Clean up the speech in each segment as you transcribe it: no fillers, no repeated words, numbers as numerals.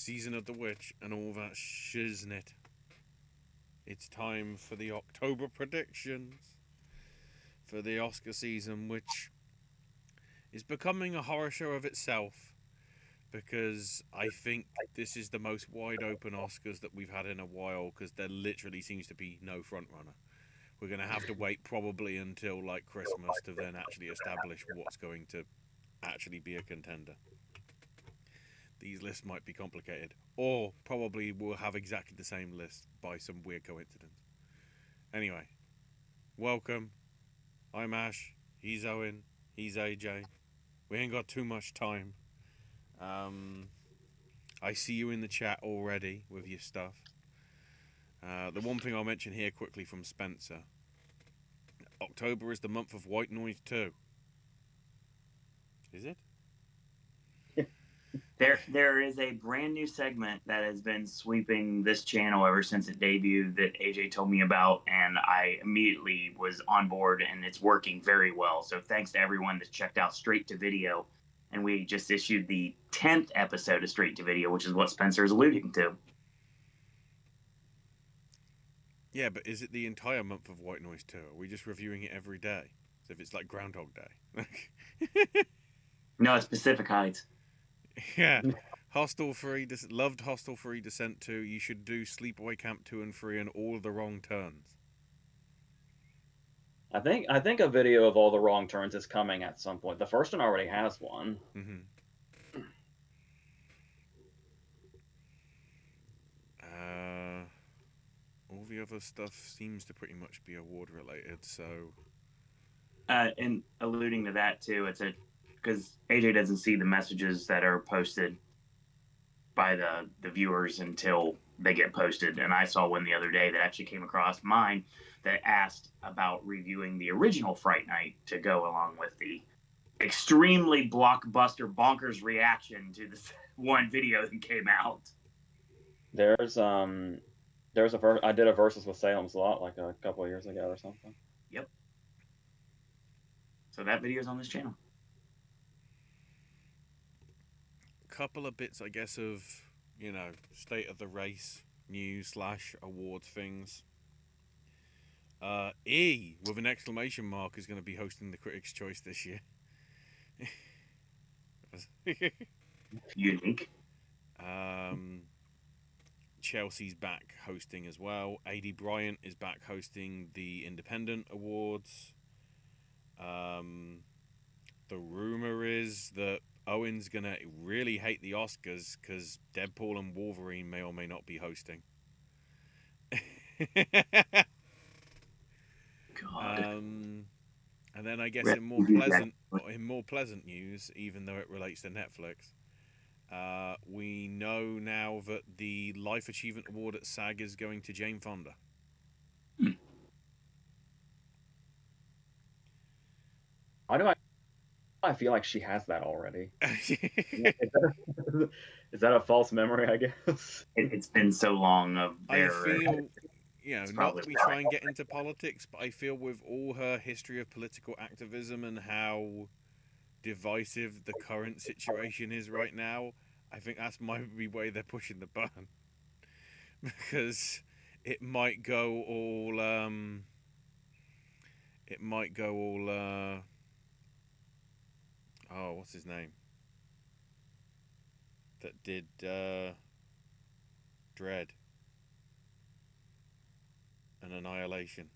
Season of the Witch and all that shiznit. It's time for the October predictions for the Oscar season, which is becoming a horror show of itself because I think this is the most wide open Oscars that we've had in a while because there literally seems to be no front runner. We're going to have to wait probably until like Christmas to then actually establish what's going to actually be a contender. These lists might be complicated, or probably we'll have exactly the same list by some weird coincidence. Anyway, welcome. I'm Ash. He's Owen. He's AJ. We ain't got too much time. I see you in the chat already with your stuff. The one thing I'll mention here quickly from Spencer. October is the month of white noise too. Is it? There is a brand new segment that has been sweeping this channel ever since it debuted that AJ told me about, and I immediately was on board, and it's working very well. So thanks to everyone that checked out Straight to Video, and we just issued the 10th episode of Straight to Video, which is what Spencer is alluding to. Yeah, but is it the entire month of white noise too? Are we just reviewing it every day? As if it's like Groundhog Day. No, it's Pacific Heights. Yeah. Hostel 3, loved Hostel 3 Descent 2. You should do Sleepaway Camp 2 and 3 and all of the wrong turns. I think a video of all the wrong turns is coming at some point. The first one already has one. Mm-hmm. All the other stuff seems to pretty much be award related, so. And alluding to that too, it's because AJ doesn't see the messages that are posted by the viewers until they get posted. And I saw one the other day that actually came across mine that asked about reviewing the original Fright Night to go along with the extremely blockbuster bonkers reaction to this one video that came out. There's I did a versus with Salem's Lot like a couple of years ago or something. Yep. So that video is on this channel. Couple of bits, I guess, of, state of the race news / awards things. E with an exclamation mark is going to be hosting the Critics' Choice this year. Unique. Chelsea's back hosting as well. A.D. Bryant is back hosting the Independent Awards. The rumor is that Owen's gonna really hate the Oscars because Deadpool and Wolverine may or may not be hosting. God. And then I guess in more pleasant news, even though it relates to Netflix, we know now that the Life Achievement Award at SAG is going to Jane Fonda. Why do I feel like she has that already? Is that a false memory, I guess? It's been so long of their... I feel, not that we try and get into politics, but I feel with all her history of political activism and how divisive the current situation is right now, I think that's might be why they're pushing the button. Because it might go all... oh, what's his name? That did Dread and Annihilation.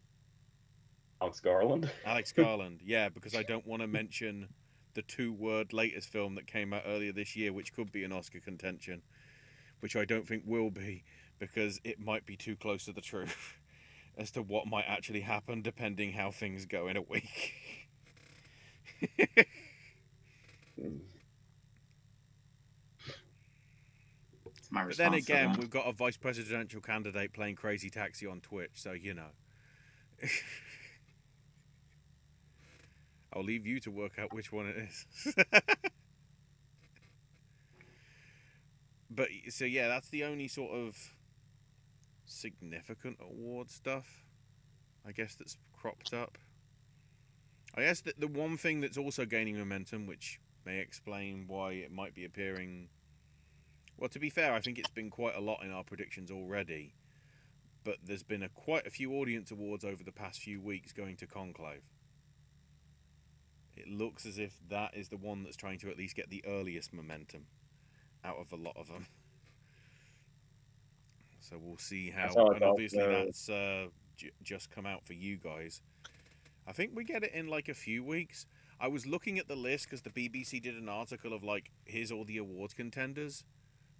Alex Garland? Alex Garland, yeah, because I don't want to mention the 2-word latest film that came out earlier this year, which could be an Oscar contention, which I don't think will be, because it might be too close to the truth as to what might actually happen depending how things go in a week. But then again, we've got a vice presidential candidate playing Crazy Taxi on Twitch, so I'll leave you to work out which one it is. But so yeah, that's the only sort of significant award stuff, I guess, that's cropped up. I guess that the one thing that's also gaining momentum, which may explain why it might be appearing Well, to be fair, I think it's been quite a lot in our predictions already, but there's been quite a few audience awards over the past few weeks going to Conclave. It looks as if that is the one that's trying to at least get the earliest momentum out of a lot of them. So we'll see how. And obviously that's just come out for you guys. I think we get it in like a few weeks. I was looking at the list because the BBC did an article of like, here's all the awards contenders.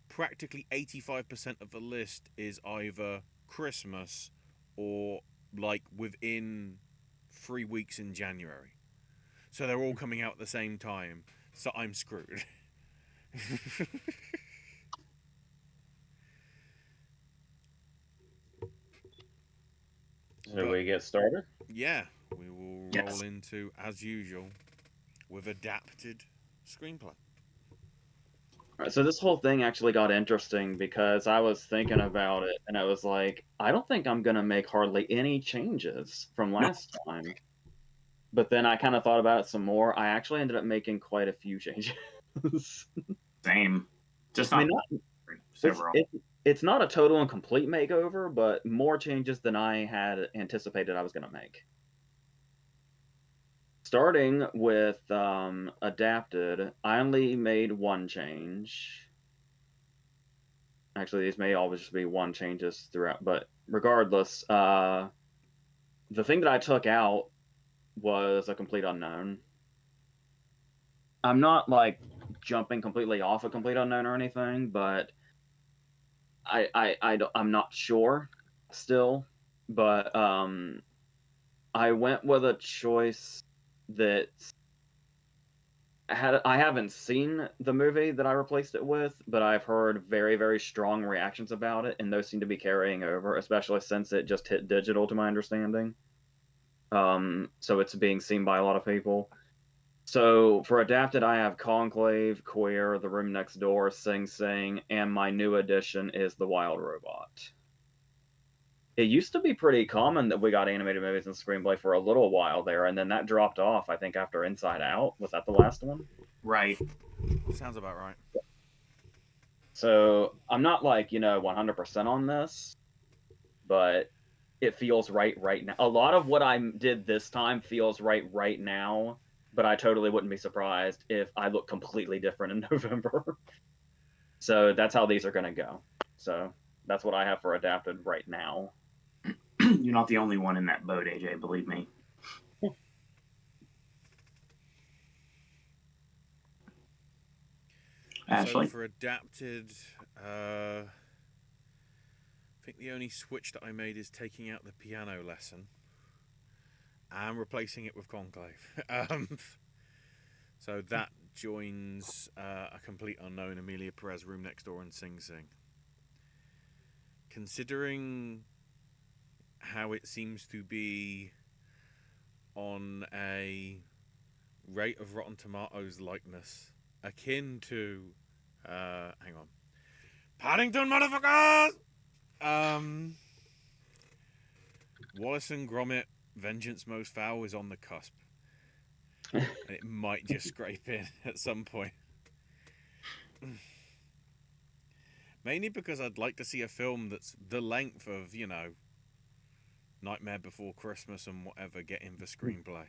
Practically 85% of the list is either Christmas or like within 3 weeks in January. So they're all coming out at the same time. So I'm screwed. Should we get started? Yeah, we will roll into, as usual, with adapted screenplay. All right, so this whole thing actually got interesting because I was thinking about it, and I was like, I don't think I'm going to make hardly any changes from last time. But then I kind of thought about it some more. I actually ended up making quite a few changes. Same. Just I mean, several. It's not a total and complete makeover, but more changes than I had anticipated I was going to make. Starting with adapted, I only made one change. Actually, these may always just be one changes throughout, but regardless, the thing that I took out was a complete unknown. I'm not like jumping completely off a complete unknown or anything, but I'm not sure still. But I went with a choice that I haven't seen the movie that I replaced it with, but I've heard very, very strong reactions about it, and those seem to be carrying over, especially since it just hit digital, to my understanding. So it's being seen by a lot of people. So for adapted, I have Conclave, Queer, The Room Next Door, Sing Sing, and my new addition is The Wild Robot. It used to be pretty common that we got animated movies and screenplay for a little while there, and then that dropped off, I think, after Inside Out. Was that the last one? Right. Sounds about right. So I'm not like, 100% on this, but it feels right now. A lot of what I did this time feels right now, but I totally wouldn't be surprised if I look completely different in November. So that's how these are going to go. So that's what I have for adapted right now. You're not the only one in that boat, AJ, believe me. Ashley? So for adapted, I think the only switch that I made is taking out the piano lesson and replacing it with Conclave. So that joins a complete unknown, Amelia Perez, Room Next Door, and Sing Sing. Considering how it seems to be on a rate of Rotten Tomatoes likeness akin to hang on, Paddington, motherfuckers. Wallace and Gromit, Vengeance Most Foul is on the cusp. And it might just scrape in at some point. Mainly because I'd like to see a film that's the length of, Nightmare Before Christmas and whatever get in the screenplay.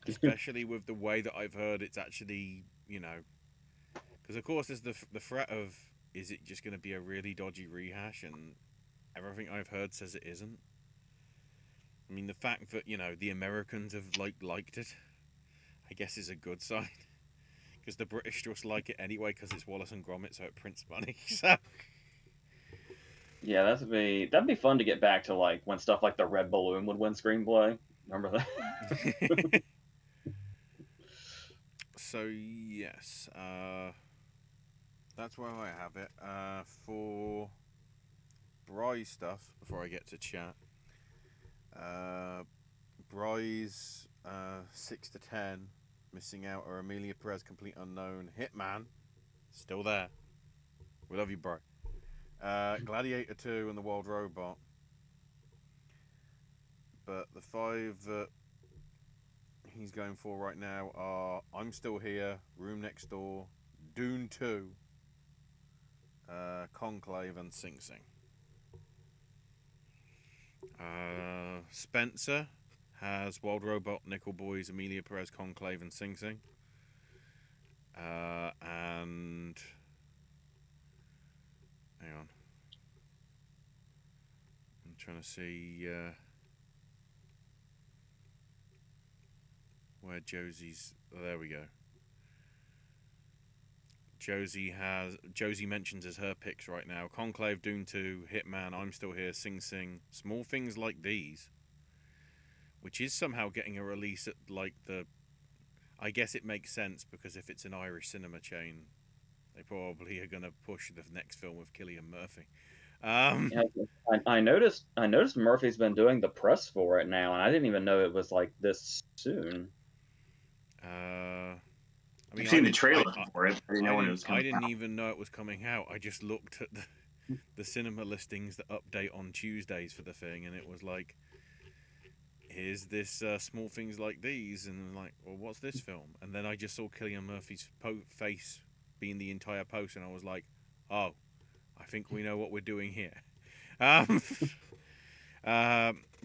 Especially with the way that I've heard it's actually, because of course there's the threat of, is it just going to be a really dodgy rehash, and everything I've heard says it isn't. I mean, the fact that, the Americans have liked it, I guess is a good sign. Because the British just like it anyway because it's Wallace and Gromit, so it prints money. So yeah, that'd be fun to get back to, like when stuff like The Red Balloon would win screenplay. Remember that? So yes, that's where I have it. For Bry's stuff, before I get to chat, Bry's 6 to 10, missing out, or Amelia Perez, Complete Unknown, Hitman, still there. We love you, Bry. Gladiator 2 and The Wild Robot. But the 5 that he's going for right now are I'm Still Here, Room Next Door, Dune 2, Conclave, and Sing Sing. Spencer has Wild Robot, Nickel Boys, Amelia Perez, Conclave, and Sing Sing. And hang on, I'm trying to see where Josie's. Oh, there we go. Josie mentions as her picks right now: Conclave, Doom 2, Hitman, I'm Still Here, Sing Sing, Small Things Like These, which is somehow getting a release at like the. I guess it makes sense because if it's an Irish cinema chain, they probably are going to push the next film with Cillian Murphy. Yeah, I noticed Murphy's been doing the press for it now, and I didn't even know it was like this soon. I mean, I've seen the trailer for it. I didn't know when it was coming I didn't out. even know it was coming out. I just looked at the cinema listings that update on Tuesdays for the thing, and it was like, here's this Small Things Like These, and I'm like, well, what's this film? And then I just saw Cillian Murphy's face being the entire post, and I was like, oh, I think we know what we're doing here.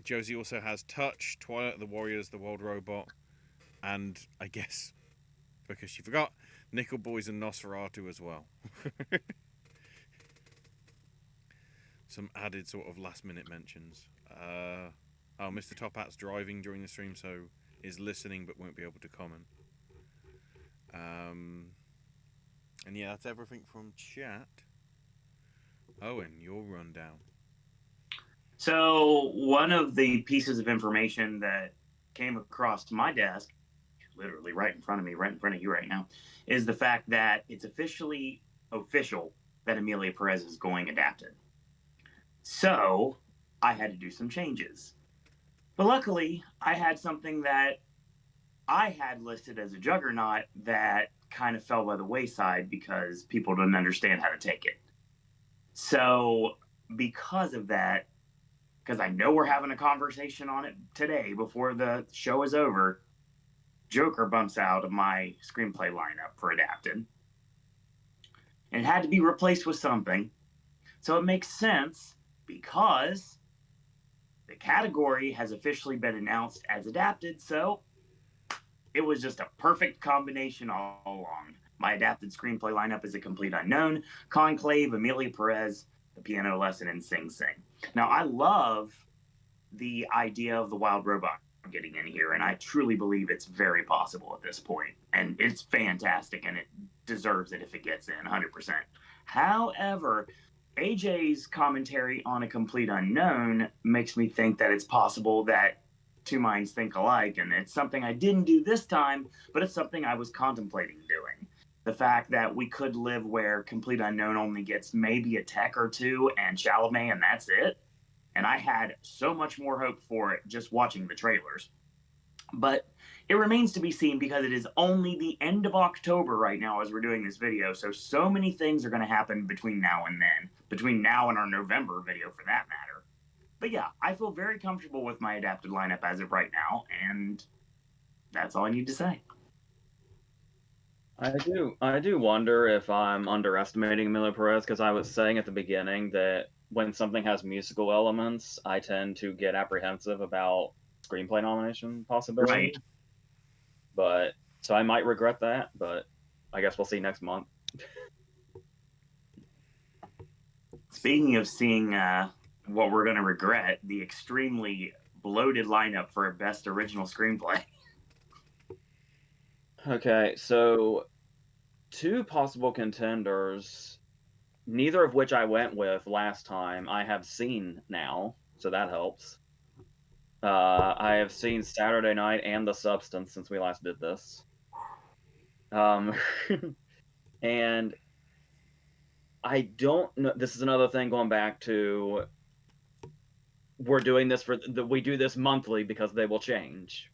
Josie also has Touch, Twilight of the Warriors, The Wild Robot, and I guess, because she forgot, Nickel Boys and Nosferatu as well. Some added sort of last minute mentions. Mr. Top Hat's driving during the stream, so is listening but won't be able to comment. And yeah, that's everything from chat. Owen, your rundown. So one of the pieces of information that came across my desk, literally right in front of me, right in front of you right now, is the fact that it's official that Amelia Perez is going adapted. So I had to do some changes. But luckily, I had something that I had listed as a juggernaut that kind of fell by the wayside because people didn't understand how to take it. So because of that, because I know we're having a conversation on it today before the show is over, Joker bumps out of my screenplay lineup for adapted. And it had to be replaced with something. So it makes sense because the category has officially been announced as adapted, so it was just a perfect combination all along. My adapted screenplay lineup is A Complete Unknown, Conclave, Amelia Perez, The Piano Lesson, and Sing Sing. Now, I love the idea of the Wild Robot getting in here, and I truly believe it's very possible at this point. And it's fantastic, and it deserves it if it gets in 100%. However, AJ's commentary on A Complete Unknown makes me think that it's possible that two minds think alike, and it's something I didn't do this time, but it's something I was contemplating doing. The fact that we could live where Complete Unknown only gets maybe a tech or two and Chalamet, and that's it. And I had so much more hope for it just watching the trailers. But it remains to be seen because it is only the end of October right now as we're doing this video. So many things are going to happen between now and then. Between now and our November video, for that matter. But yeah, I feel very comfortable with my adapted lineup as of right now. And that's all I need to say. I do wonder if I'm underestimating Amelia Perez, because I was saying at the beginning that when something has musical elements, I tend to get apprehensive about screenplay nomination possibility. Right. But so I might regret that, but I guess we'll see next month. Speaking of seeing what we're going to regret, the extremely bloated lineup for Best Original Screenplay. Okay, so two possible contenders, neither of which I went with last time, I have seen now, so that helps. I have seen Saturday Night and The Substance since we last did this. And I don't know, this is another thing going back to, we're doing this we do this monthly because they will change.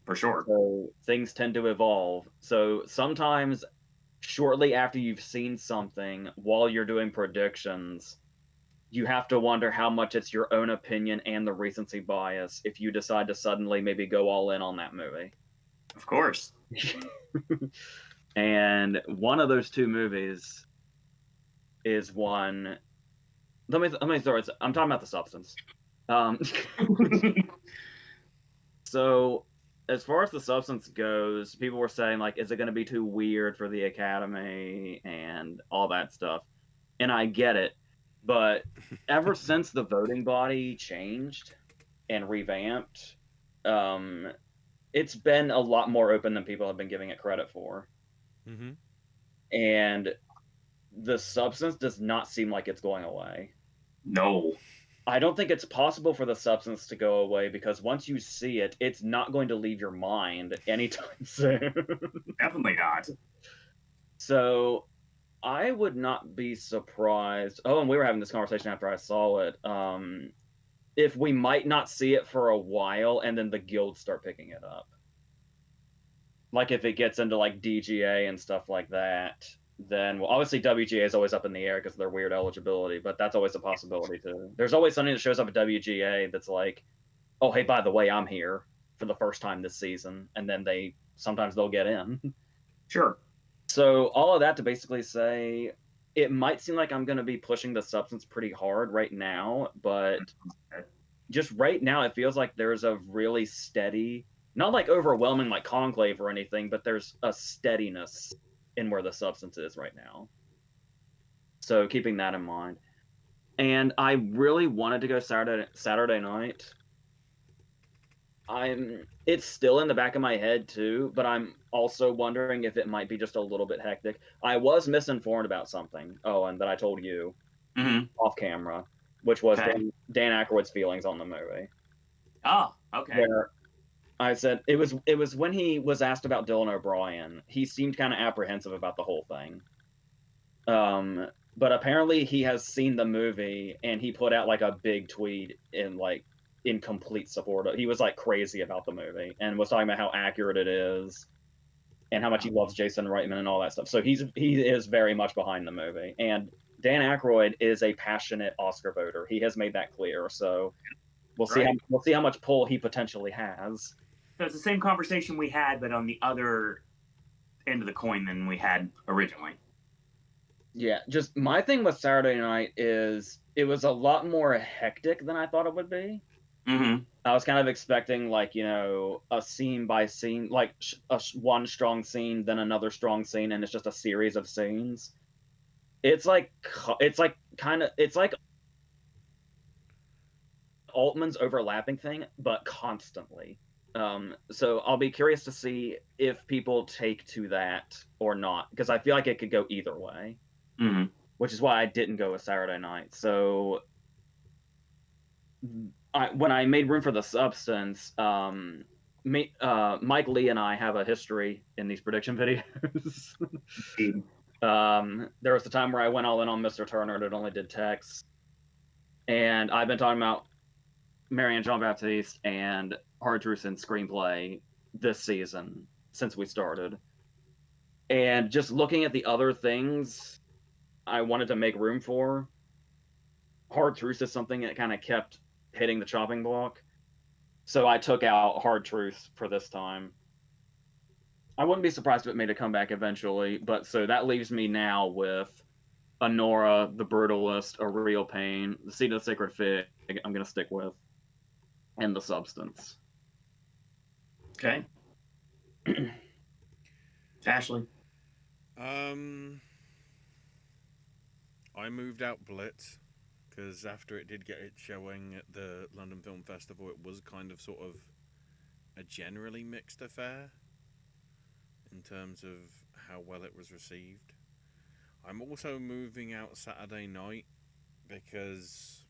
For sure. So things tend to evolve. So sometimes shortly after you've seen something, while you're doing predictions, you have to wonder how much it's your own opinion and the recency bias if you decide to suddenly maybe go all in on that movie. Of course. And one of those two movies is one. Let me throw it. I'm talking about the substance. Um, so as far as the substance goes, people were saying like, is it going to be too weird for the Academy and all that stuff? And I get it, but ever since the voting body changed and revamped, it's been a lot more open than people have been giving it credit for. Mm-hmm. And the substance does not seem like it's going away. No. I don't think it's possible for the substance to go away because once you see it, it's not going to leave your mind anytime soon. Definitely not. So I would not be surprised. Oh, and we were having this conversation after I saw it. If we might not see it for a while and then the guilds start picking it up. Like if it gets into like DGA and stuff like that, then well, obviously WGA is always up in the air because of their weird eligibility, but that's always a possibility too. There's always something that shows up at WGA that's like, oh hey, by the way, I'm here for the first time this season, and then sometimes they'll get in. Sure. So all of that to basically say, it might seem like I'm going to be pushing the substance pretty hard right now, but just right now it feels like there's a really steady, not like overwhelming like Conclave or anything, but there's a steadiness in where the substance is right now. So keeping that in mind. And I really wanted to go Saturday night. It's still in the back of my head too, but I'm also wondering if it might be just a little bit hectic. I was misinformed about something, Owen, that I told you off camera, which was Okay. Dan Aykroyd's feelings on the movie. Oh, okay. Where I said it was when he was asked about Dylan O'Brien. He seemed kind of apprehensive about the whole thing. But apparently he has seen the movie and he put out like a big tweet in complete support. He was like crazy about the movie and was talking about how accurate it is and how much he loves Jason Reitman and all that stuff. So he is very much behind the movie. And Dan Aykroyd is a passionate Oscar voter. He has made that clear. So we'll see how much pull he potentially has. So it's the same conversation we had, but on the other end of the coin than we had originally. Yeah, just my thing with Saturday night is it was a lot more hectic than I thought it would be. Mm-hmm. I was kind of expecting like, a scene by scene, like one strong scene, then another strong scene, and it's just a series of scenes. It's like Altman's overlapping thing, but constantly. So I'll be curious to see if people take to that or not, because I feel like it could go either way. Mm-hmm. Which is why I didn't go with Saturday night. So when I made room for the substance, Mike Lee and I have a history in these prediction videos. There was the time where I went all in on Mr. Turner and it only did text. And I've been talking about Marianne Jean-Baptiste and Hard Truth in screenplay this season since we started. And just looking at the other things I wanted to make room for, Hard Truth is something that kind of kept hitting the chopping block. So I took out Hard Truth for this time. I wouldn't be surprised if it made a comeback eventually, but so that leaves me now with Honora, The Brutalist, A Real Pain, The Seed of the Sacred Fig, I'm going to stick with, and The Substance. Okay. Ashley? I moved out Blitz because after it did get its showing at the London Film Festival, it was kind of sort of a generally mixed affair in terms of how well it was received. I'm also moving out Saturday night because,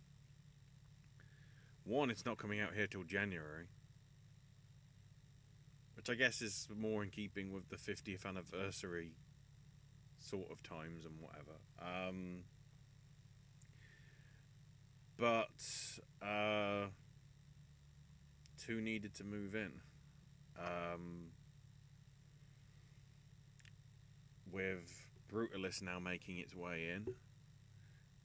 one, it's not coming out here till January, which I guess is more in keeping with the 50th anniversary sort of times and whatever. But two needed to move in. With Brutalist now making its way in.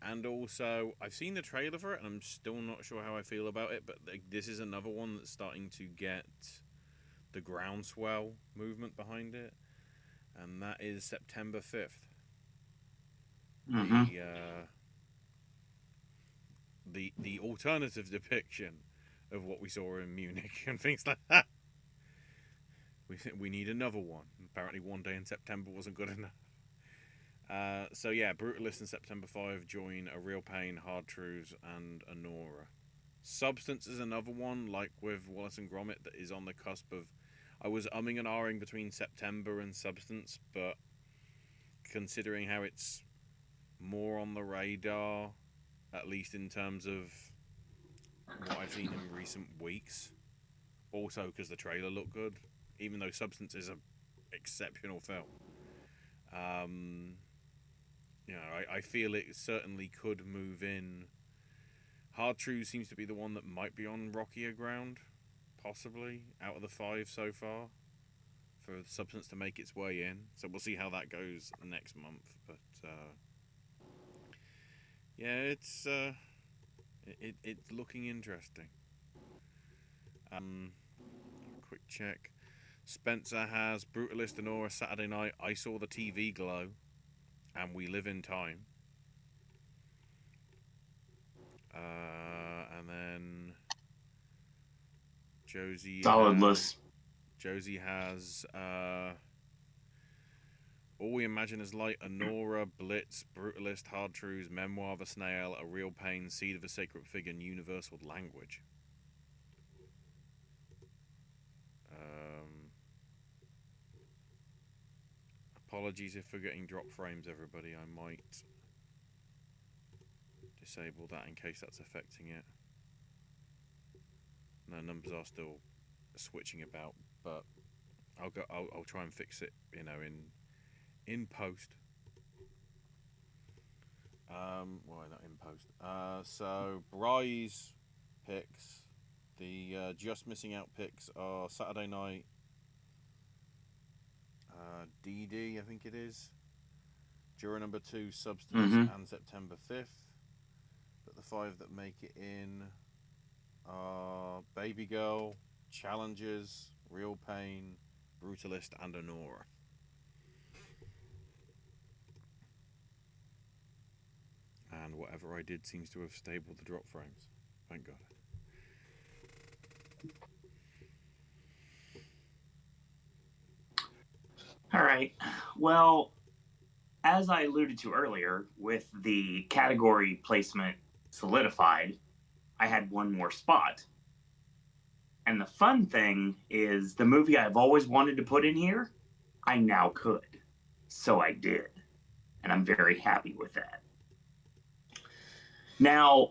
And also, I've seen the trailer for it and I'm still not sure how I feel about it, but this is another one that's starting to get the groundswell movement behind it. And that is September 5th. Mm-hmm. The alternative depiction of what we saw in Munich and things like that. We need another one. Apparently, One Day in September wasn't good enough. So yeah, Brutalist and September 5 join A Real Pain, Hard Truths, and Anora. Substance is another one, like with Wallace and Gromit, that is on the cusp of. I was umming and ahhing between September and Substance, but considering how it's more on the radar, at least in terms of what I've seen in recent weeks, also because the trailer looked good, even though Substance is an exceptional film. You know, I feel it certainly could move in. Hard Truth seems to be the one that might be on rockier ground, possibly, out of the 5 so far, for Substance to make its way in. So we'll see how that goes next month. But, yeah, it's looking interesting. Quick check. Spencer has Brutalist and Aura Saturday night. I saw the TV glow, and We Live in Time. And then Josie Solid list. Josie has All We Imagine Is Light, Anora, Blitz, Brutalist, Hard Truths, Memoir of a Snail, A Real Pain, Seed of a Sacred Figure, and Universal Language. Apologies if we're getting drop frames, everybody. I might disable that in case that's affecting it. No, numbers are still switching about, but I'll try and fix it, you know, in post. Well, not in post. So Bry's picks, the just missing out picks are Saturday night. DD, I think it is. Juror number 2, Substance, and September 5th. But the 5 that make it in are Baby Girl, Challenges, Real Pain, Brutalist, and Anora. And whatever I did seems to have stabled the drop frames. Thank God. All right. Well, as I alluded to earlier, with the category placement solidified, I had one more spot. And the fun thing is the movie I've always wanted to put in here, I now could. So I did. And I'm very happy with that. Now,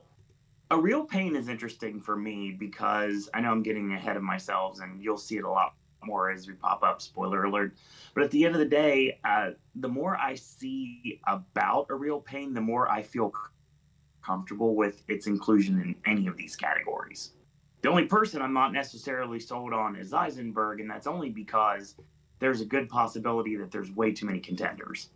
A Real Pain is interesting for me because I know I'm getting ahead of myself, and you'll see it a lot more as we pop up, spoiler alert. But at the end of the day, the more I see about A Real Pain, the more I feel comfortable with its inclusion in any of these categories. The only person I'm not necessarily sold on is Eisenberg, and that's only because there's a good possibility that there's way too many contenders.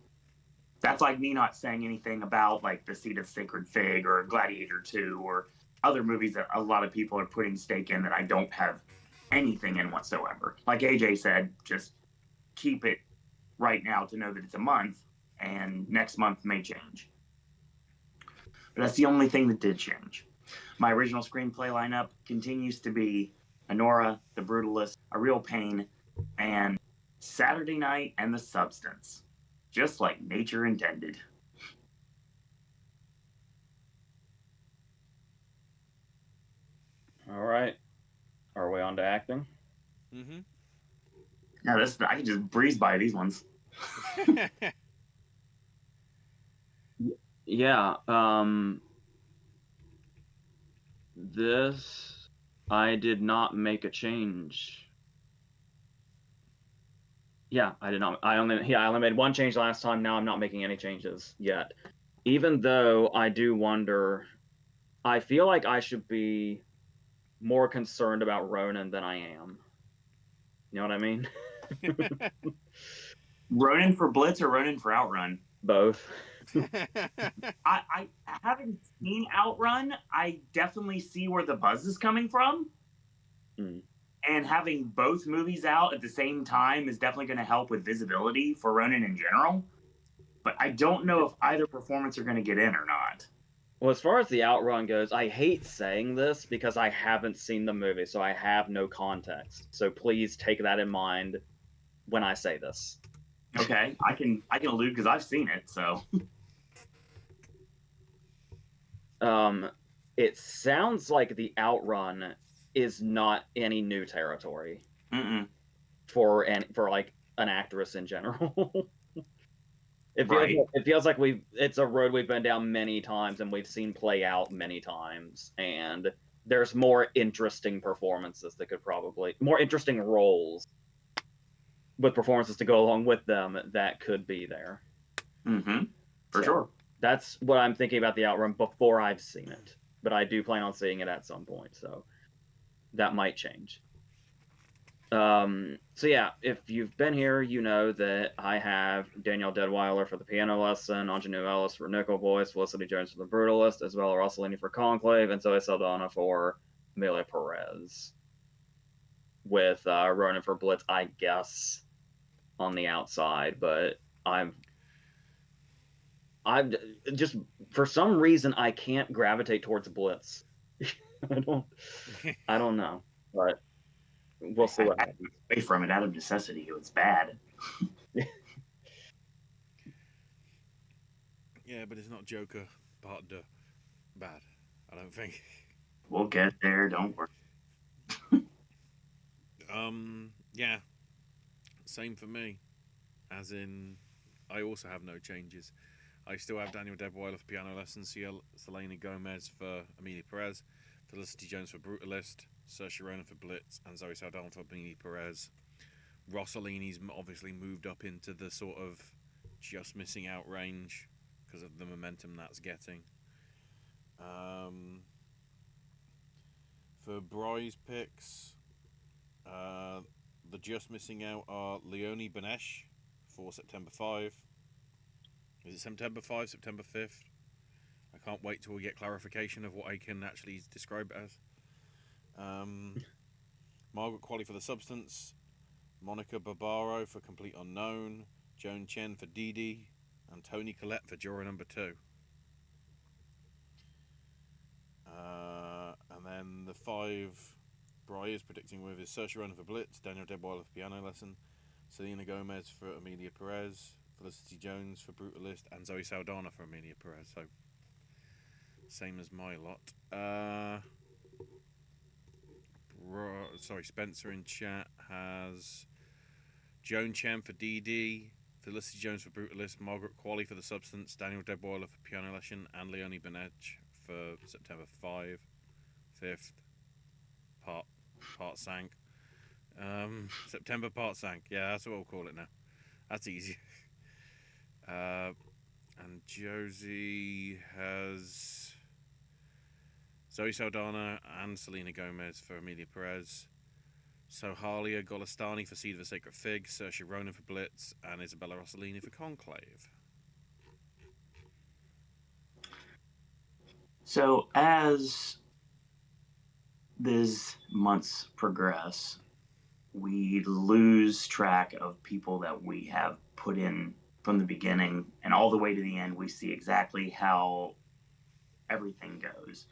That's like me not saying anything about like The Seed of Sacred Fig or Gladiator 2 or other movies that a lot of people are putting stake in that I don't have anything in whatsoever. Like AJ said, just keep it right now to know that it's a month, and next month may change. But that's the only thing that did change. My original screenplay lineup continues to be Anora, The Brutalist, A Real Pain, and Saturday Night and The Substance. Just like nature intended. All right. Are we on to acting? Mm-hmm. Now I can just breeze by these ones. Yeah. This I did not make a change. Yeah, I did not. I only made one change last time. Now I'm not making any changes yet. Even though I do wonder, I feel like I should be more concerned about Ronan than I am. You know what I mean? Ronin for Blitz or Ronin for Outrun? Both. I haven't seen Outrun. I definitely see where the buzz is coming from. Mm. And having both movies out at the same time is definitely going to help with visibility for Ronin in general. but I don't know if either performance are going to get in or not. Well, as far as the outrun goes, I hate saying this because I haven't seen the movie, so I have no context. So please take that in mind when I say this. Okay, I can allude because I've seen it. So It sounds like the outrun is not any new territory Mm-mm. for like an actress in general. Right. It feels like it's a road we've been down many times and we've seen play out many times, and there's more interesting performances that could probably more interesting roles with performances to go along with them that could be there. Mm-hmm. For So sure. that's what I'm thinking about the outrun before I've seen it, but I do plan on seeing it at some point, so that might change. So yeah, if you've been here, you know that I have Danielle Deadweiler for the piano lesson, Ingenue Ellis for Nickel Voice, Felicity Jones for the Brutalist, Isabella Rossellini for Conclave, and Zoe Saldana for Amelia Perez. With Ronan for Blitz, I guess, on the outside, but I'm just for some reason I can't gravitate towards Blitz. I don't know, but we'll see what happens. Away from it out of necessity. It's bad. Yeah, but it's not Joker part de bad, I don't think. We'll get there. Don't worry. Yeah, same for me. As in, I also have no changes. I still have Daniel Deadweiler for piano lessons, Selena Gomez for Amelia Perez, Felicity Jones for Brutalist, Saoirse Ronan for Blitz, and Zoe Saldana for Amelia Perez. Rossellini's obviously moved up into the sort of just missing out range because of the momentum that's getting. For Bry's picks, the just missing out are Leonie Benesh for September 5. Is it September 5, September 5th? I can't wait till we get clarification of what I can actually describe it as. Margaret Qualley for The Substance, Monica Barbaro for Complete Unknown, Joan Chen for Dee Dee, and Toni Collette for Juror Number 2. And then the 5 Bry is predicting with is Saoirse Ronan for Blitz, Daniel Deadweiler for Piano Lesson, Selena Gomez for Amelia Perez, Felicity Jones for Brutalist, and Zoe Saldana for Amelia Perez. So, same as my lot. Spencer in chat has Joan Chen for DD, Felicity Jones for Brutalist, Margaret Qualley for The Substance, Daniel Deadweiler for Piano Lesson, and Leonie Benesh for September 5th. Part sank. September part sank. Yeah, that's what we'll call it now. That's easy. And Josie has Zoe Saldana and Selena Gomez for Amelia Perez. Sohalia Golestani for Seed of the Sacred Fig, Saoirse Ronan for Blitz, and Isabella Rossellini for Conclave. So as these months progress, we lose track of people that we have put in from the beginning, and all the way to the end, we see exactly how everything goes.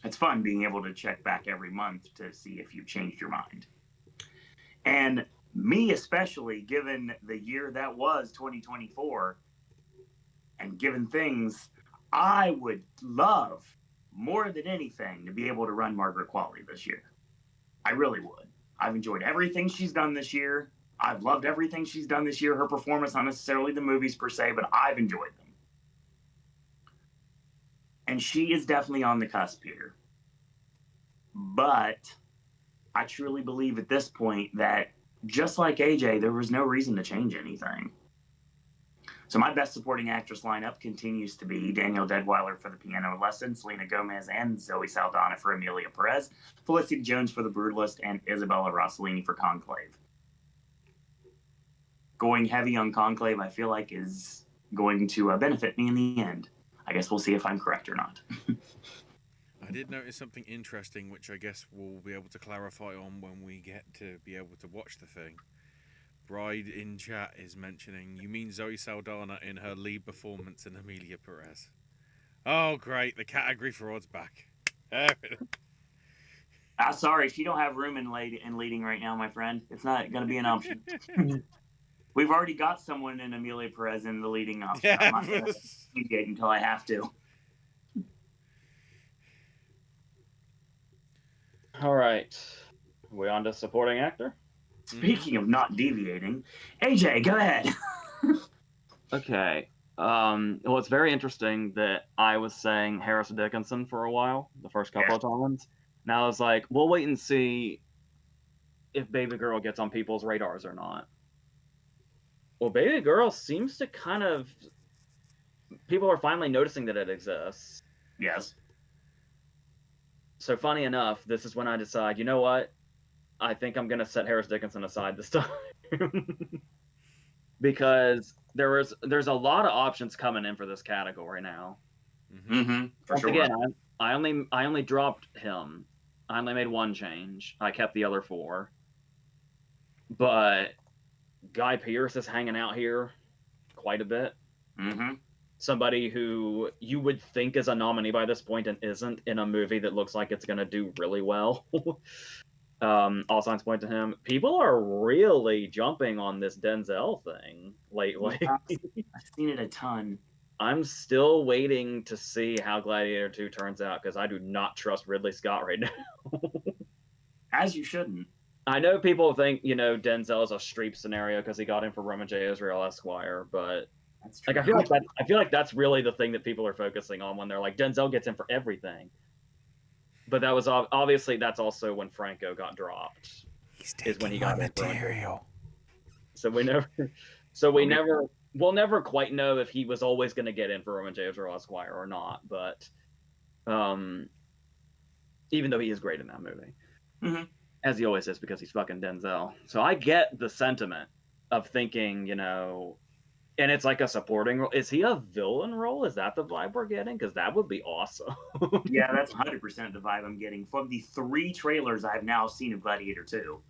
It's fun being able to check back every month to see if you changed your mind. And me especially, given the year that was 2024, and given things, I would love more than anything to be able to run Margaret Qualley this year. I really would. I've enjoyed everything she's done this year. I've loved everything she's done this year. Her performance, not necessarily the movies per se, but I've enjoyed them. And she is definitely on the cusp here. But I truly believe at this point that just like AJ, there was no reason to change anything. So my best supporting actress lineup continues to be Danielle Deadweiler for The Piano Lesson, Selena Gomez and Zoe Saldana for Amelia Perez, Felicity Jones for The Brutalist, and Isabella Rossellini for Conclave. Going heavy on Conclave, I feel like, is going to benefit me in the end. I guess we'll see if I'm correct or not. I did notice something interesting, which I guess we'll be able to clarify on when we get to be able to watch the thing. Bride in chat is mentioning, you mean Zoe Saldana in her lead performance in Amelia Perez. Oh, great. The category fraud's back. Sorry, she don't have room in leading right now, my friend. It's not going to be an option. We've already got someone in Amelia Perez in the leading option. Yeah. I'm not going to deviate until I have to. All right. We on to supporting actor? Speaking of not deviating, AJ, go ahead. Okay. Well, it's very interesting that I was saying Harris Dickinson for a while, the first couple of times. Now I was like, we'll wait and see if Baby Girl gets on people's radars or not. Well, Baby Girl seems to kind of... People are finally noticing that it exists. Yes. So funny enough, this is when I decide, you know what? I think I'm going to set Harris Dickinson aside this time. Because there's a lot of options coming in for this category now. For sure. Again, I only dropped him. I only made one change. I kept the other 4. But Guy Pearce is hanging out here quite a bit. Somebody who you would think is a nominee by this point and isn't, in a movie that looks like it's going to do really well. All signs point to him. People are really jumping on this Denzel thing lately. I've seen it a ton. I'm still waiting to see how Gladiator 2 turns out, because I do not trust Ridley Scott right now. As you shouldn't. I know people think, Denzel is a Streep scenario because he got in for Roman J. Israel Esquire, but that's true. I feel like that's really the thing that people are focusing on when they're like, Denzel gets in for everything. But that was obviously, that's also when Franco got dropped. He's taking my material. We'll never quite know if he was always going to get in for Roman J. Israel Esquire or not. But even though he is great in that movie, as he always is, because he's fucking Denzel. So I get the sentiment of thinking, and it's like a supporting role. Is he a villain role? Is that the vibe we're getting? Because that would be awesome. Yeah, that's 100% the vibe I'm getting from the 3 trailers I've now seen of Gladiator 2.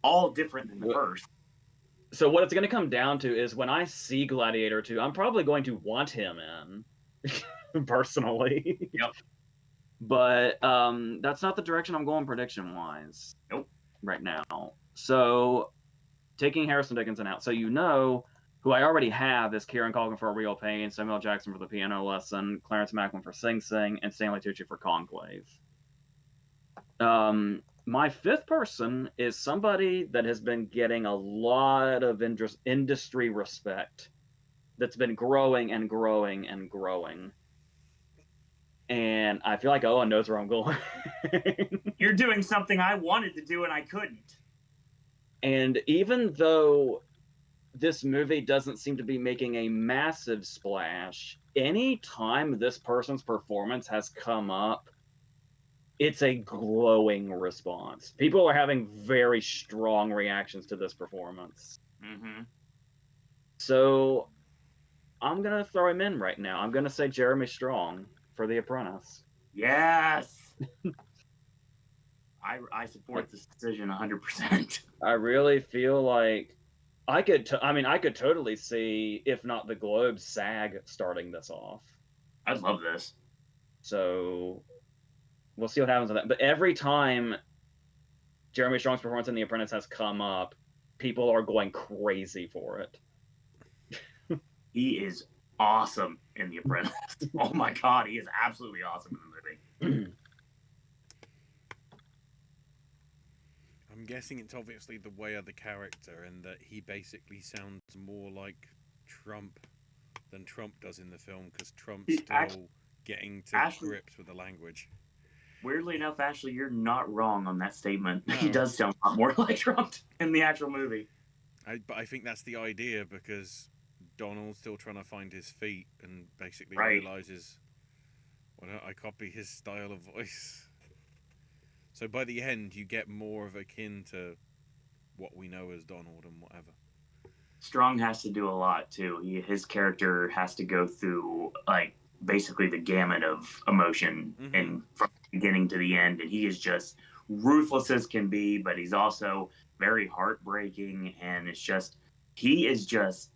All different than the first. So what it's going to come down to is when I see Gladiator 2, I'm probably going to want him in, personally. Yep. But that's not the direction I'm going prediction-wise. Nope. Right now. So taking Harrison Dickinson out. So who I already have is Kieran Culkin for Real Pain, Samuel Jackson for The Piano Lesson, Clarence Macklin for Sing Sing, and Stanley Tucci for Conclave. My 5th person is somebody that has been getting a lot of industry respect, that's been growing and growing and growing. And I feel like Owen knows where I'm going. You're doing something I wanted to do and I couldn't. And even though this movie doesn't seem to be making a massive splash, any time this person's performance has come up, it's a glowing response. People are having very strong reactions to this performance. So I'm going to throw him in right now. I'm going to say Jeremy Strong for The Apprentice. Yes! I support this decision 100%. I really feel like I could totally see, if not the Globe, SAG starting this off. I'd love this. So we'll see what happens with that. But every time Jeremy Strong's performance in The Apprentice has come up, people are going crazy for it. He is awesome in The Apprentice. Oh my god, he is absolutely awesome in the movie. I'm guessing it's obviously the way of the character, and that he basically sounds more like Trump than Trump does in the film, because Trump's still getting to grips with the language. Weirdly enough, Ashley, you're not wrong on that statement. No. He does sound a lot more like Trump in the actual movie. But I think that's the idea, because Donald's still trying to find his feet and basically realizes, why don't I copy his style of voice? So by the end, you get more of akin to what we know as Donald and whatever. Strong has to do a lot, too. His character has to go through, basically the gamut of emotion and from the beginning to the end, and he is just ruthless as can be, but he's also very heartbreaking. And he is just,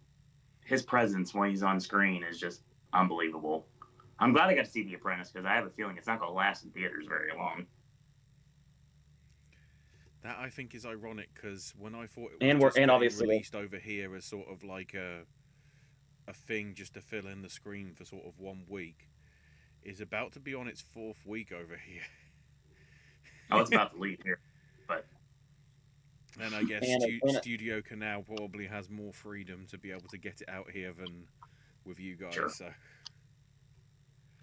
his presence when he's on screen is just unbelievable. I'm glad I got to see The Apprentice because I have a feeling it's not going to last in theaters very long. That I think is ironic because when I thought it was And just getting obviously released over here as sort of like a thing just to fill in the screen for sort of 1 week, is about to be on its 4th week over here. Oh, it's about to leave here, but and I guess And Studio Canal probably has more freedom to be able to get it out here than with you guys. Sure. So.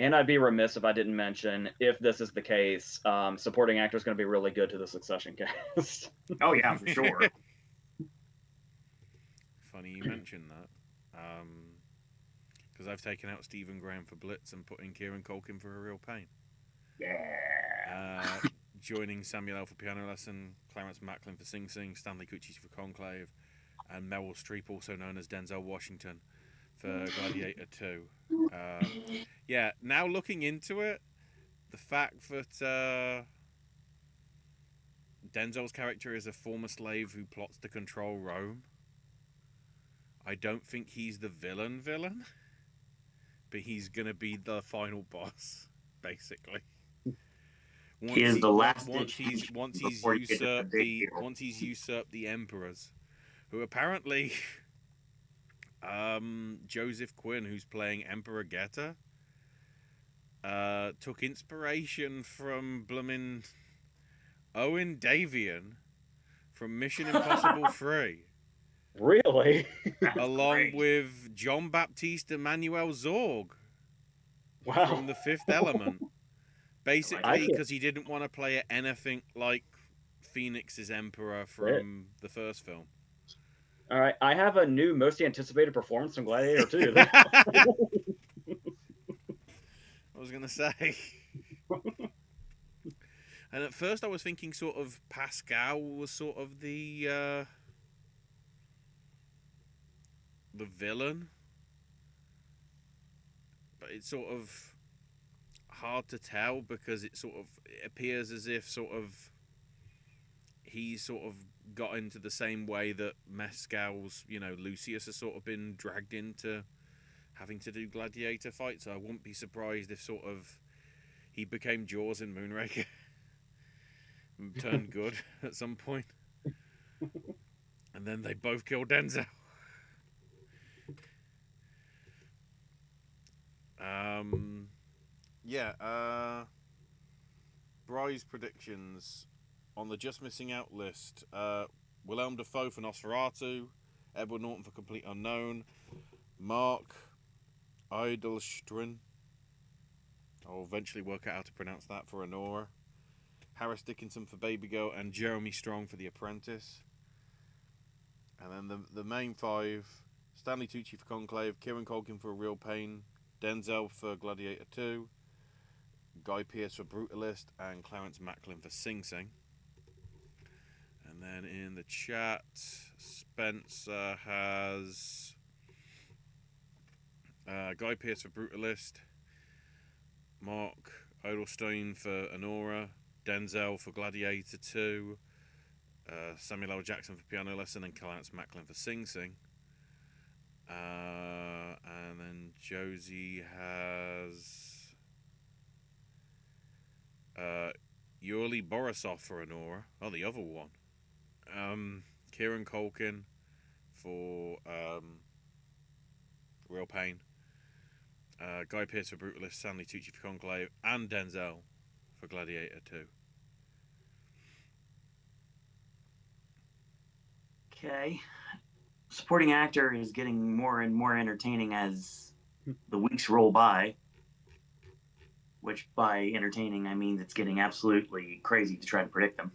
And I'd be remiss if I didn't mention, if this is the case, supporting actor is going to be really good to the Succession cast. Oh yeah, for sure. Funny you mentioned that, because I've taken out Stephen Graham for Blitz and put in Kieran Culkin for A Real Pain. Yeah. Joining Samuel L. for Piano Lesson, Clarence Macklin for Sing Sing, Stanley Tucci for Conclave, and Meryl Streep, also known as Denzel Washington, for Gladiator 2. Yeah, now looking into it, the fact that Denzel's character is a former slave who plots to control Rome, I don't think he's the villain, but he's going to be the final boss, basically. He is the last once he's usurped the emperors, who apparently Joseph Quinn, who's playing Emperor Geta, took inspiration from bloomin' Owen Davian from Mission Impossible 3. Really? Along with John Baptiste Emmanuel Zorg Wow. from The Fifth Element. Basically, because he didn't want to play anything like Phoenix's Emperor from the first film. All right, I have a new most anticipated performance from Gladiator 2. I was going to say. And at first I was thinking sort of Pascal was sort of the villain. But it's sort of hard to tell because it appears as if sort of he's sort of got into the same way that Mescal's, Lucius has sort of been dragged into having to do gladiator fights. So I wouldn't be surprised if sort of he became Jaws in Moonraker and turned good at some point. And then they both killed Denzel. Bry's predictions on the Just Missing Out list. Willem Dafoe for Nosferatu, Edward Norton for Complete Unknown, Mark Eidelstrin, I'll eventually work out how to pronounce that, for Honora, Harris Dickinson for Baby Girl, and Jeremy Strong for The Apprentice. And then the main 5, Stanley Tucci for Conclave, Kieran Culkin for A Real Pain, Denzel for Gladiator 2, Guy Pearce for Brutalist, and Clarence Macklin for Sing Sing. And then in the chat, Spencer has Guy Pearce for Brutalist, Mark Odelstein for Honora, Denzel for Gladiator 2, Samuel L. Jackson for Piano Lesson, and Clarence Macklin for Sing Sing. And then Josie has Yuri Borisov for Honora. Oh, the other one. Kieran Culkin for Real Pain. Guy Pearce for Brutalist, Stanley Tucci for Conclave, and Denzel for Gladiator 2. Okay. Supporting actor is getting more and more entertaining as the weeks roll by. Which by entertaining, I mean it's getting absolutely crazy to try to predict them.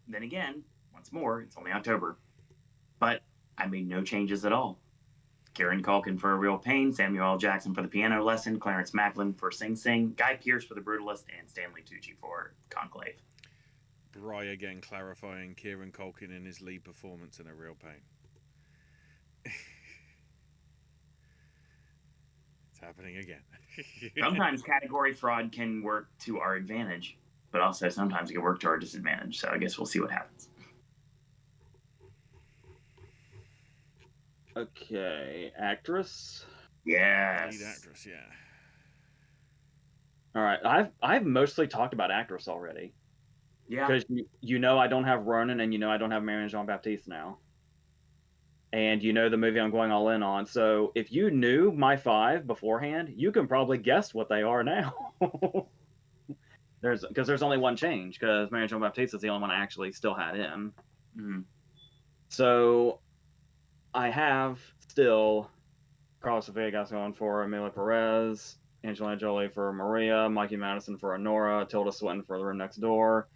Then again, once more, it's only October. But I made no changes at all. Kieran Culkin for A Real Pain, Samuel L. Jackson for The Piano Lesson, Clarence Macklin for Sing Sing, Guy Pearce for The Brutalist, and Stanley Tucci for Conclave. Bry again clarifying Kieran Culkin in his lead performance in A Real Pain. It's happening again. Sometimes category fraud can work to our advantage. but also sometimes it can work to our disadvantage. So I guess we'll see what happens. Okay, actress. Yes. Lead actress, yeah. All right, I've mostly talked about actress already. Yeah. Because you know I don't have Ronan, and you know I don't have Marion Jean-Baptiste now. And you know the movie I'm going all in on. So if you knew my 5 beforehand, you can probably guess what they are now. There's only one change, because Marion Jean-Baptiste is the only one I actually still had in. Mm-hmm. So I have still Carlos Villegas going for Amelia Perez, Angelina Jolie for Maria, Mikey Madison for Honora, Tilda Swinton for The Room Next Door.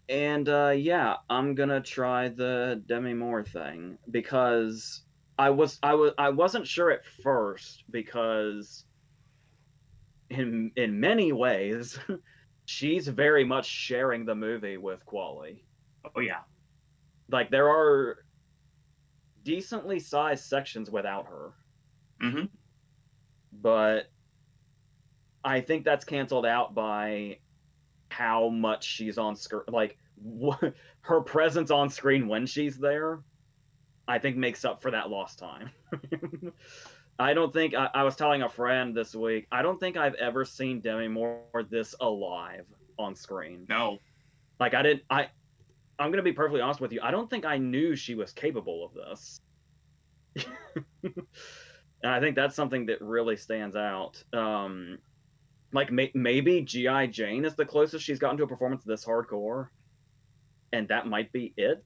And yeah, I'm gonna try the Demi Moore thing, because I wasn't sure at first, because in many ways she's very much sharing the movie with Quali. Oh yeah. Like, there are decently sized sections without her. Mm-hmm. But I think that's canceled out by how much she's on screen. Like, her presence on screen when she's there, I think makes up for that lost time. I don't think I was telling a friend this week, I don't think I've ever seen Demi Moore this alive on screen. No. Like, I'm gonna be perfectly honest with you, I don't think I knew she was capable of this. And I think that's something that really stands out. Like, maybe G.I. Jane is the closest she's gotten to a performance this hardcore, and that might be it.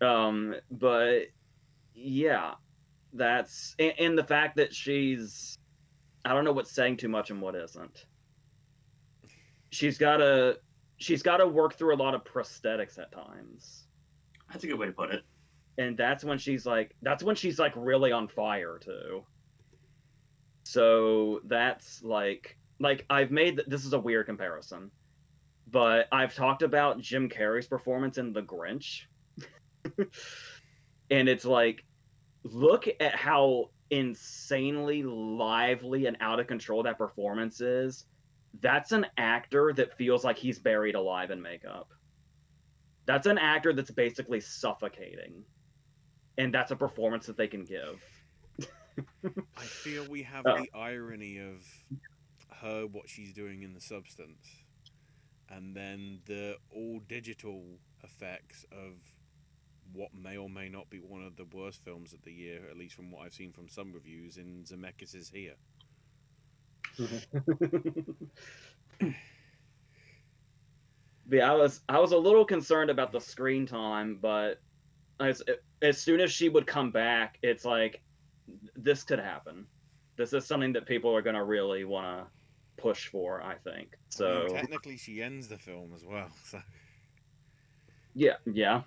But yeah, that's, and the fact that I don't know what's saying too much and what isn't. She's gotta work through a lot of prosthetics at times, That's a good way to put it. and that's when she's like really on fire too. So that's like I've made this is a weird comparison, but I've talked about Jim Carrey's performance in The Grinch. And it's like, look at how insanely lively and out of control that performance is. That's an actor that feels like he's buried alive in makeup. That's an actor that's basically suffocating. And that's a performance that they can give. I feel we have the irony of her, what she's doing in The Substance, and then the all digital effects of what may or may not be one of the worst films of the year, at least from what I've seen from some reviews, in Zemeckis is Here. Yeah, I was a little concerned about the screen time, but as soon as she would come back, it's like, this could happen. This is something that people are going to really want to push for, I think. So I mean, technically, she ends the film as well. So yeah. in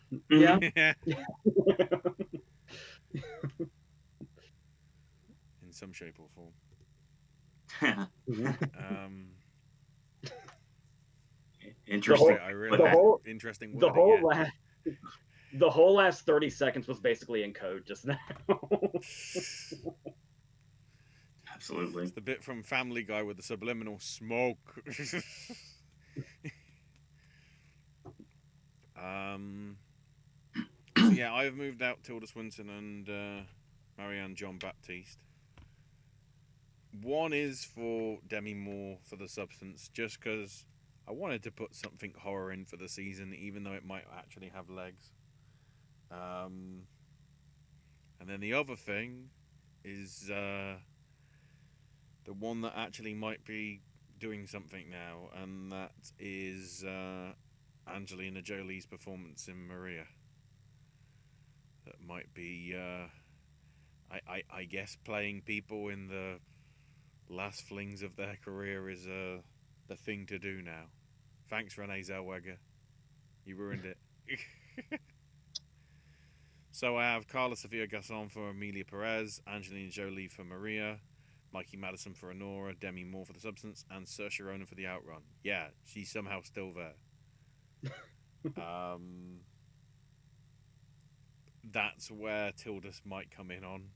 some shape or form. Interesting. I really interesting. The whole last 30 seconds was basically in code just now. Absolutely. It's the bit from Family Guy with the subliminal smoke. So yeah, I've moved out Tilda Swinton and Marianne Jean-Baptiste. One is for Demi Moore for The Substance, just because I wanted to put something horror in for the season, even though it might actually have legs. And then the other thing is the one that actually might be doing something now, and that is Angelina Jolie's performance in Maria. That might be, I guess, playing people in the last flings of their career is the thing to do now. Thanks, Renee Zellweger. You ruined it. So I have Carla Sofia Gasson for Amelia Perez, Angelina Jolie for Maria, Mikey Madison for Honora, Demi Moore for The Substance, and Saoirse Ronan for The Outrun. Yeah, she's somehow still there. That's where Tilda might come in on,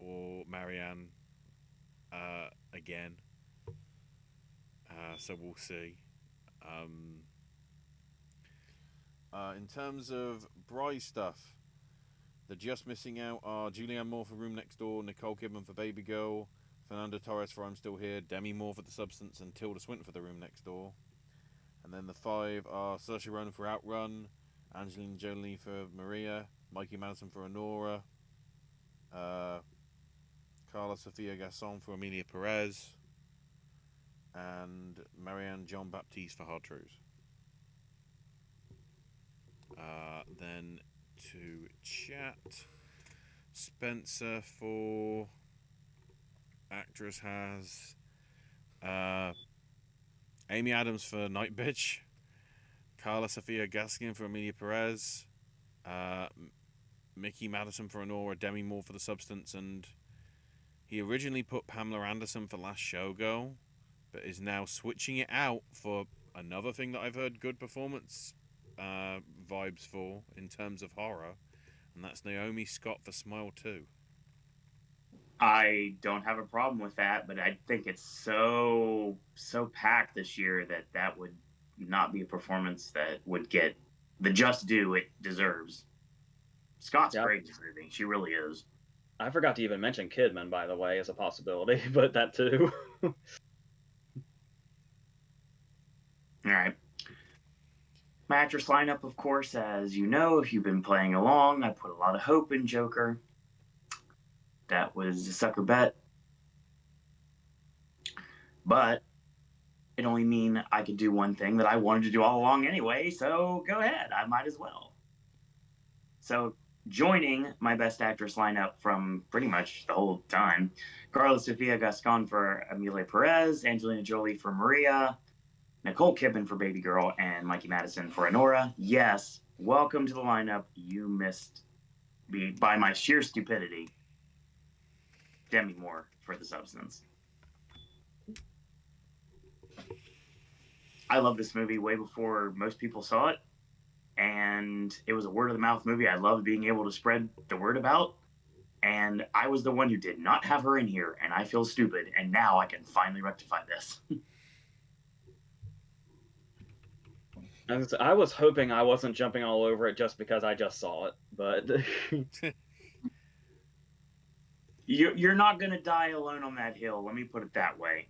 or Marianne again. So we'll see. In terms of Bry stuff, the just missing out are Julianne Moore for Room Next Door, Nicole Kidman for Baby Girl, Fernando Torres for I'm Still Here, Demi Moore for The Substance, and Tilda Swinton for The Room Next Door. And then the 5 are Saoirse Ronan for Outrun, Angelina Jolie for Maria, Mikey Madison for Honora, Carla Sofia Gasson for Amelia Perez, and Marianne Jean Baptiste for Hard Truths. Then to chat, Spencer for actress has Amy Adams for Night Bitch, Carla Sofia Gaskin for Amelia Perez, Mickey Madison for Honora, Demi Moore for The Substance, and he originally put Pamela Anderson for Last Showgirl, but is now switching it out for another thing that I've heard good performance vibes for in terms of horror, and that's Naomi Scott for Smile 2. I don't have a problem with that, but I think it's so packed this year that would not be a performance that would get the just due it deserves. Scott's great in this movie. She really is. I forgot to even mention Kidman, by the way, as a possibility, but that too. All right. My actress lineup, of course, as you know, if you've been playing along, I put a lot of hope in Joker. That was a sucker bet. But it only mean I could do one thing that I wanted to do all along anyway, so go ahead. I might as well. So joining my best actress lineup from pretty much the whole time, Carla Sofia Gascon for Amelia Perez, Angelina Jolie for Maria, Nicole Kidman for Baby Girl, and Mikey Madison for Honora. Yes, welcome to the lineup. You missed me by my sheer stupidity. Demi Moore for The Substance. I love this movie way before most people saw it, and it was a word of the mouth movie I loved being able to spread the word about, and I was the one who did not have her in here, and I feel stupid, and now I can finally rectify this. I was hoping I wasn't jumping all over it just because I just saw it, but You're not going to die alone on that hill, let me put it that way.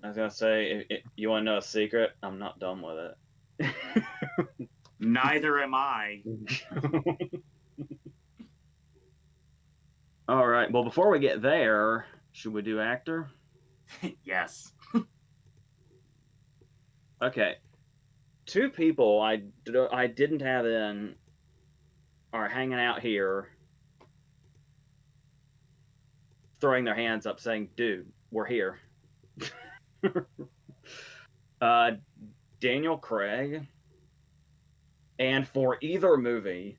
I was going to say, you want to know a secret? I'm not done with it. Neither am I. All right, well, before we get there, should we do actor? Yes. Okay. 2 people I didn't have in are hanging out here, throwing their hands up saying, dude, we're here. Daniel Craig, and for either movie,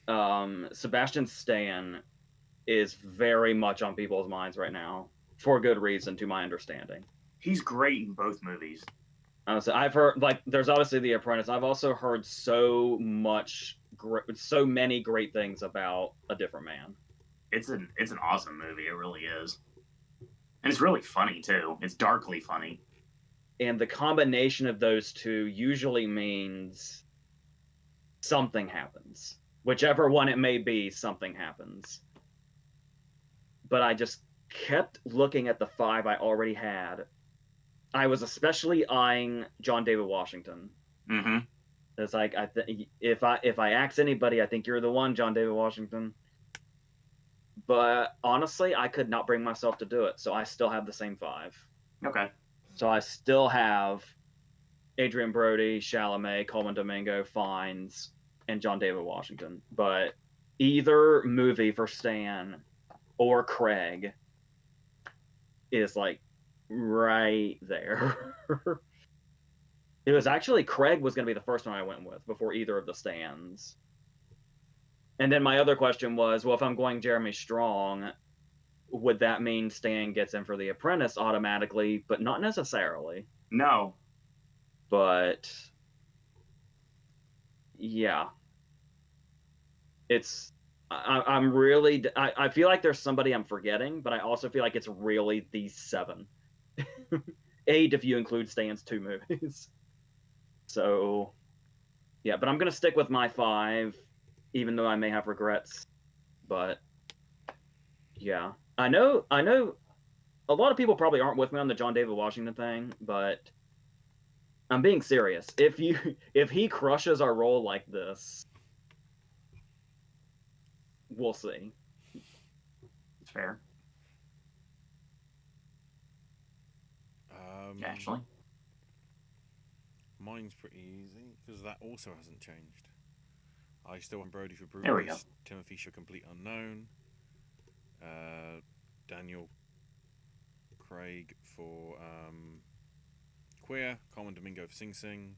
Sebastian Stan is very much on people's minds right now, for good reason, to my understanding. He's great in both movies. So I've heard, like, there's obviously The Apprentice. I've also heard so many great things about A Different Man. It's an awesome movie. It really is. And it's really funny, too. It's darkly funny. And the combination of those two usually means something happens. Whichever one it may be, something happens. But I just kept looking at the 5 I already had. I was especially eyeing John David Washington. Mm-hmm. It's like, if I ask anybody, I think you're the one, John David Washington. But honestly, I could not bring myself to do it, so I still have the same 5. Okay. So I still have Adrian Brody, Chalamet, Coleman Domingo, Fiennes, and John David Washington. But either movie for Stan or Craig is like right there. It was actually Craig was going to be the first one I went with before either of the Stans. And then my other question was, well, if I'm going Jeremy Strong, would that mean Stan gets in for The Apprentice automatically? But not necessarily. No. But yeah, it's I'm really I feel like there's somebody I'm forgetting, but I also feel like it's really these 7. 8 if you include Stan's 2 movies. So, yeah, but I'm going to stick with my 5, even though I may have regrets. But, yeah. I know a lot of people probably aren't with me on the John David Washington thing, but I'm being serious. If he crushes our role like this, we'll see. It's fair. Actually, mine's pretty easy because that also hasn't changed. I still want Brody for There we Brutus, Timothy for Complete Unknown, Daniel Craig for Queer, Common Domingo for Sing Sing,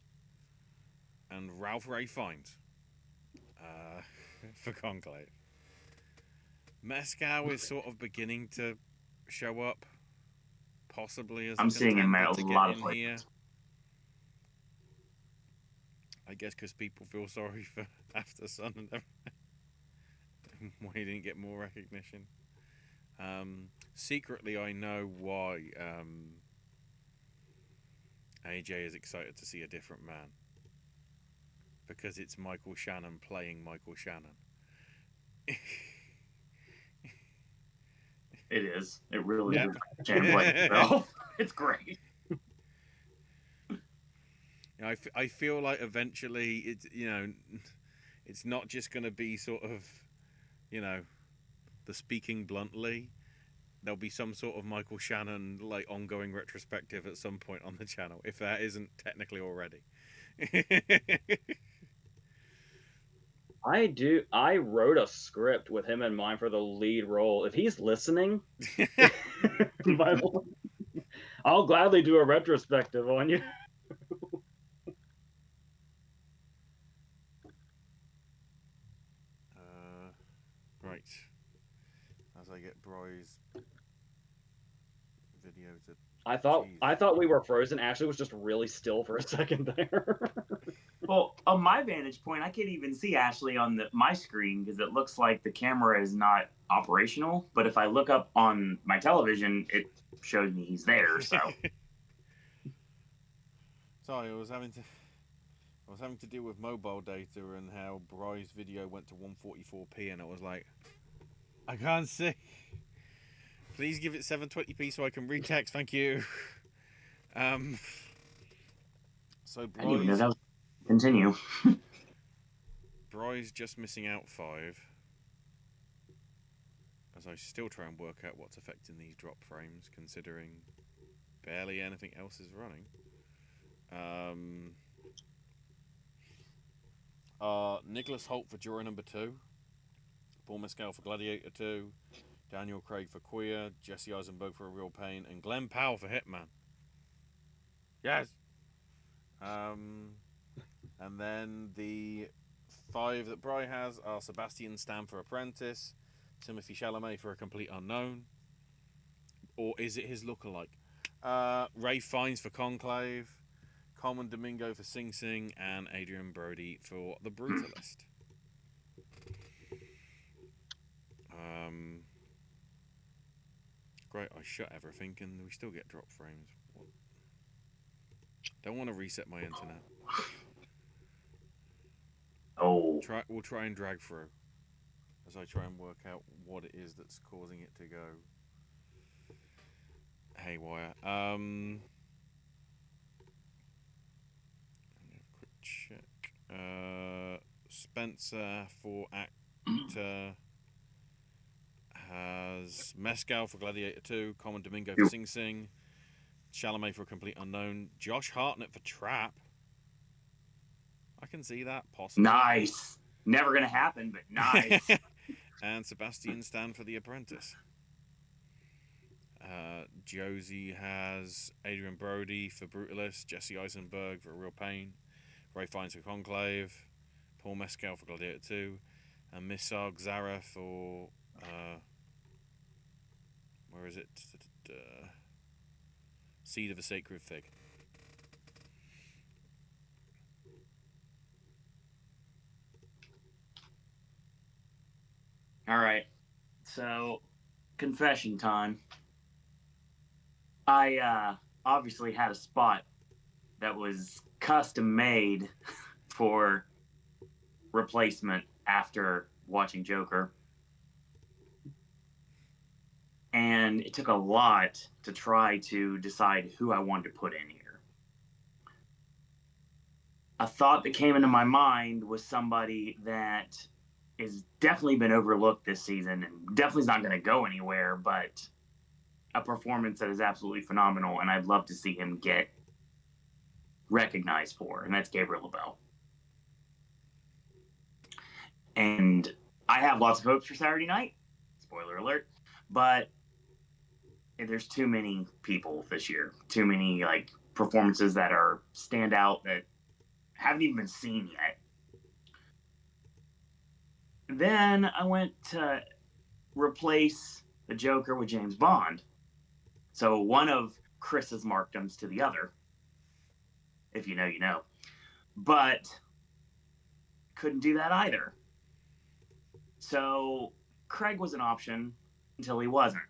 and Ralph Ray Fiennes for Conclave. Mescal is sort of beginning to show up, possibly as I'm seeing him contender at to a get lot of in places. here. I guess because people feel sorry for After Sun and everything. Why he didn't get more recognition. Secretly, I know why AJ is excited to see a different man. Because it's Michael Shannon playing Michael Shannon. It is. It really Yep. is. Jan playing himself. It's great. I feel like eventually it's it's not just going to be sort of the speaking bluntly. There'll be some sort of Michael Shannon like ongoing retrospective at some point on the channel, if that isn't technically already. I wrote a script with him in mind for the lead role. If he's listening, I'll gladly do a retrospective on you. Right. As I get Bry's video to. I thought we were frozen. Ashley was just really still for a second there. Well, on my vantage point, I can't even see Ashley on my screen because it looks like the camera is not operational. But if I look up on my television, it shows me he's there. So Sorry, I was having to deal with mobile data and how Bry's video went to 144p, and I was like, I can't see. Please give it 720p so I can read text. Thank you. So I didn't even know Bry's that was... Continue. Bry's just missing out 5. As I still try and work out what's affecting these drop frames, considering barely anything else is running. Nicholas Holt for Juror Number 2, Paul Mescal for Gladiator 2, Daniel Craig for Queer, Jesse Eisenberg for A Real Pain, and Glenn Powell for Hitman. Yes! And then the 5 that Bry has are Sebastian Stan for Apprentice, Timothy Chalamet for A Complete Unknown, or is it his lookalike? Ray Fiennes for Conclave, Common Domingo for Sing Sing, and Adrian Brody for The Brutalist. Great, I shut everything and we still get drop frames. What? Don't want to reset my internet. Oh. We'll try and drag through as I try and work out what it is that's causing it to go haywire. Let me have a quick check. Spencer for actor has Mescal for Gladiator 2, Common Domingo for Sing Sing, Chalamet for A Complete Unknown, Josh Hartnett for Trap. I can see that, possibly. Nice. Never gonna happen, but nice. And Sebastian Stan for The Apprentice. Josie has Adrian Brody for Brutalist, Jesse Eisenberg for A Real Pain, Ray Fiennes for Conclave, Paul Mescal for Gladiator 2, and Misag Zara for where is it? Seed of a Sacred Fig. All right. So, confession time. I obviously had a spot that was custom made for replacement after watching Joker. And it took a lot to try to decide who I wanted to put in here. A thought that came into my mind was somebody that has definitely been overlooked this season and definitely is not going to go anywhere, but a performance that is absolutely phenomenal, and I'd love to see him get recognized for, and that's Gabriel LaBelle. And I have lots of hopes for Saturday night. Spoiler alert. But there's too many people this year. Too many like performances that are stand out that haven't even been seen yet. Then I went to replace the Joker with James Bond. So one of Chris's markdoms to the other. If you know, you know. But couldn't do that either. So Craig was an option until he wasn't.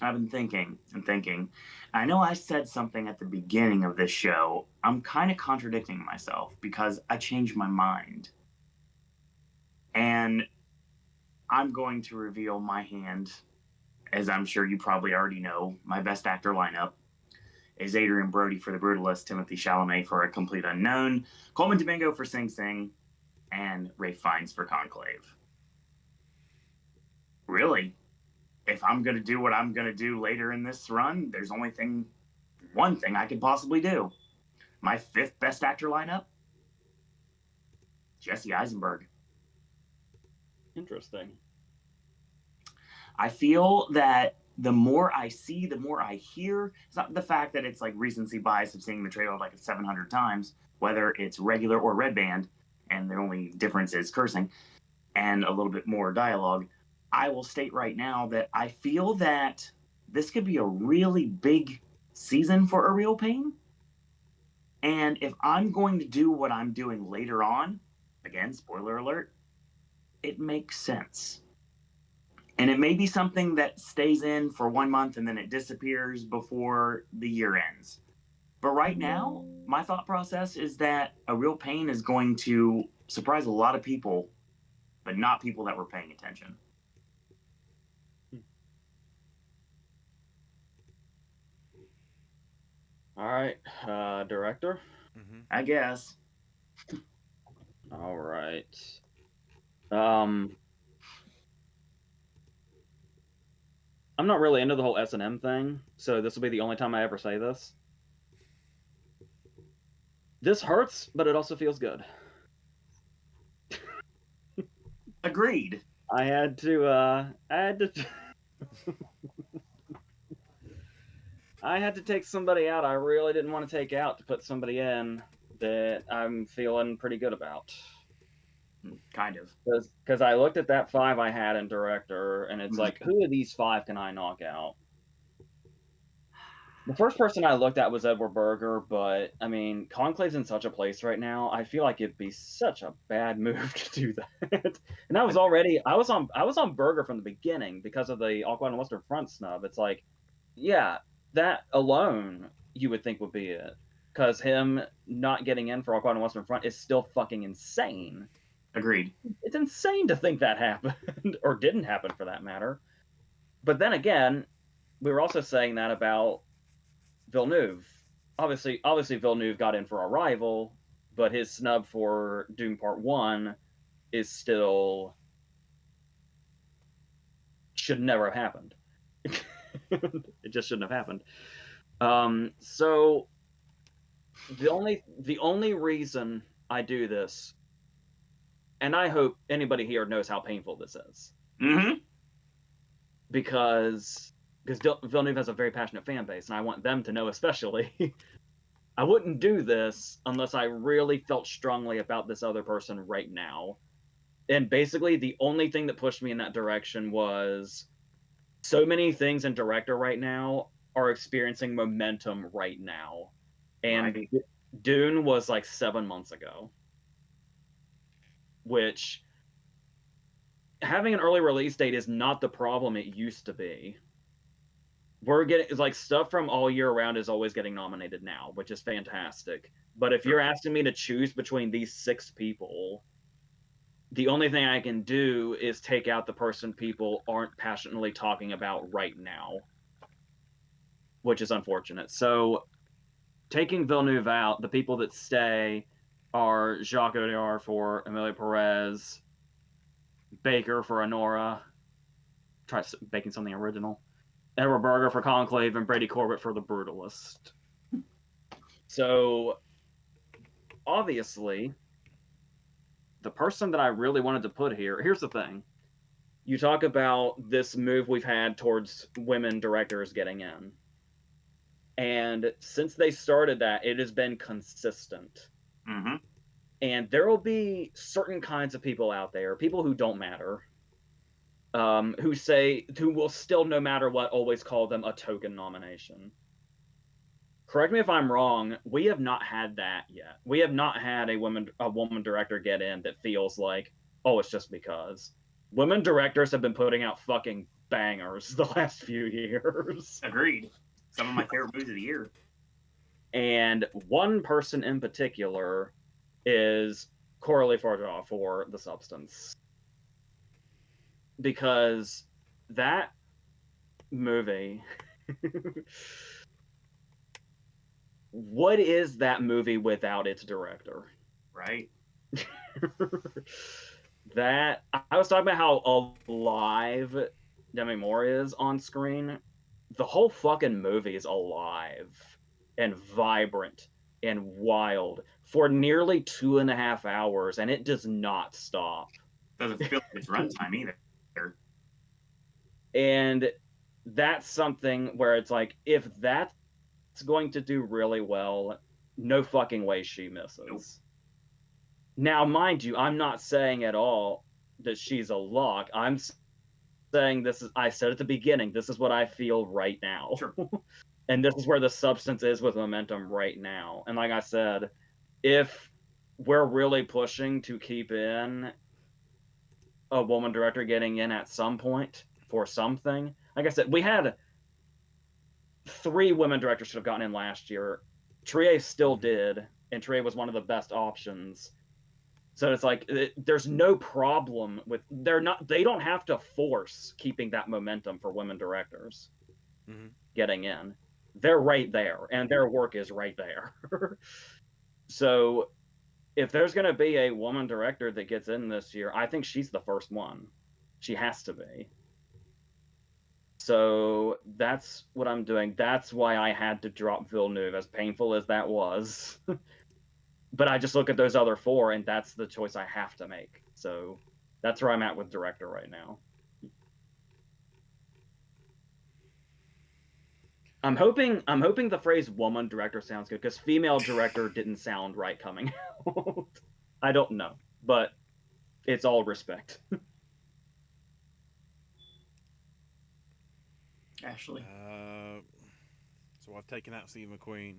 I've been thinking and thinking. I know I said something at the beginning of this show. I'm kind of contradicting myself because I changed my mind. And I'm going to reveal my hand, as I'm sure you probably already know. My best actor lineup is Adrian Brody for The Brutalist, Timothy Chalamet for A Complete Unknown, Coleman Domingo for Sing Sing, and Ralph Fiennes for Conclave. Really? If I'm going to do what I'm going to do later in this run, there's only one thing I could possibly do. My fifth best actor lineup, Jesse Eisenberg. Interesting. I feel that the more I see, the more I hear. It's not the fact that it's like recency bias of seeing the trailer like 700 times, whether it's regular or red band, and the only difference is cursing and a little bit more dialogue. I will state right now that I feel that this could be a really big season for A Real Pain. And if I'm going to do what I'm doing later on, again, spoiler alert, it makes sense. And it may be something that stays in for 1 month and then it disappears before the year ends. But right now, my thought process is that A Real Pain is going to surprise a lot of people, but not people that were paying attention. All right, director. Mm-hmm. I guess. All right. I'm not really into the whole S&M thing, so this will be the only time I ever say this. This hurts, but it also feels good. Agreed. I had to I had to take somebody out I really didn't want to take out to put somebody in that I'm feeling pretty good about. Kind of. Because I looked at that 5 I had in director, and it's like, who of these 5 can I knock out? The first person I looked at was Edward Berger, but I mean, Conclave's in such a place right now. I feel like it'd be such a bad move to do that. And I was on Berger from the beginning because of the Aqua and Western Front snub. It's like, yeah, that alone you would think would be it, because him not getting in for Aqua and Western Front is still fucking insane. Agreed. It's insane to think that happened, or didn't happen for that matter. But then again, we were also saying that about Villeneuve. Obviously Villeneuve got in for Arrival, but his snub for Dune Part 1 is still should never have happened. It just shouldn't have happened. So the only reason I do this, and I hope anybody here knows how painful this is, because Villeneuve has a very passionate fan base, and I want them to know especially. I wouldn't do this unless I really felt strongly about this other person right now. And basically, the only thing that pushed me in that direction was so many things in director right now are experiencing momentum right now. And right. Dune was like 7 months ago, which having an early release date is not the problem it used to be. we're getting, it's like stuff from all year round is always getting nominated now, which is fantastic. But if you're asking me to choose between these 6 people, the only thing I can do is take out the person people aren't passionately talking about right now, which is unfortunate. So taking Villeneuve out, the people that stay are Jacques Audiard for Emilia Perez, Baker for Honora, try making something original, Edward Berger for Conclave, and Brady Corbett for The Brutalist. So, obviously, the person that I really wanted to put here, here's the thing. You talk about this move we've had towards women directors getting in. And since they started that, it has been consistent. Mm-hmm. And there will be certain kinds of people out there, people who don't matter, who will still, no matter what, always call them a token nomination. Correct me if I'm wrong, we have not had that yet. We have not had a woman director get in that feels like, oh, it's just because. Women directors have been putting out fucking bangers the last few years. Agreed. Some of my favorite movies of the year. And one person in particular is Coralie Fargeau for The Substance. Because that movie... what is that movie without its director? Right. That I was talking about how alive Demi Moore is on screen. The whole fucking movie is alive and vibrant and wild for nearly 2.5 hours, and it does not stop. Doesn't feel like it's runtime either. And that's something where it's like, if that's going to do really well, no fucking way she misses. Nope. Now, mind you, I'm not saying at all that she's a lock. I'm saying I said at the beginning, this is what I feel right now. Sure. And this is where The Substance is with momentum right now. And like I said, if we're really pushing to keep in a woman director getting in at some point for something, like I said, we had 3 women directors should have gotten in last year. Trier still did, and Trier was one of the best options. So it's like there's no problem with they don't have to force keeping that momentum for women directors getting in. They're right there, and their work is right there. So if there's going to be a woman director that gets in this year, I think she's the first one. She has to be. So that's what I'm doing. That's why I had to drop Villeneuve, as painful as that was. But I just look at those other 4, and that's the choice I have to make. So that's where I'm at with director right now. I'm hoping the phrase woman director sounds good, because female director didn't sound right coming out. I don't know, but it's all respect. Ashley. So I've taken out Steve McQueen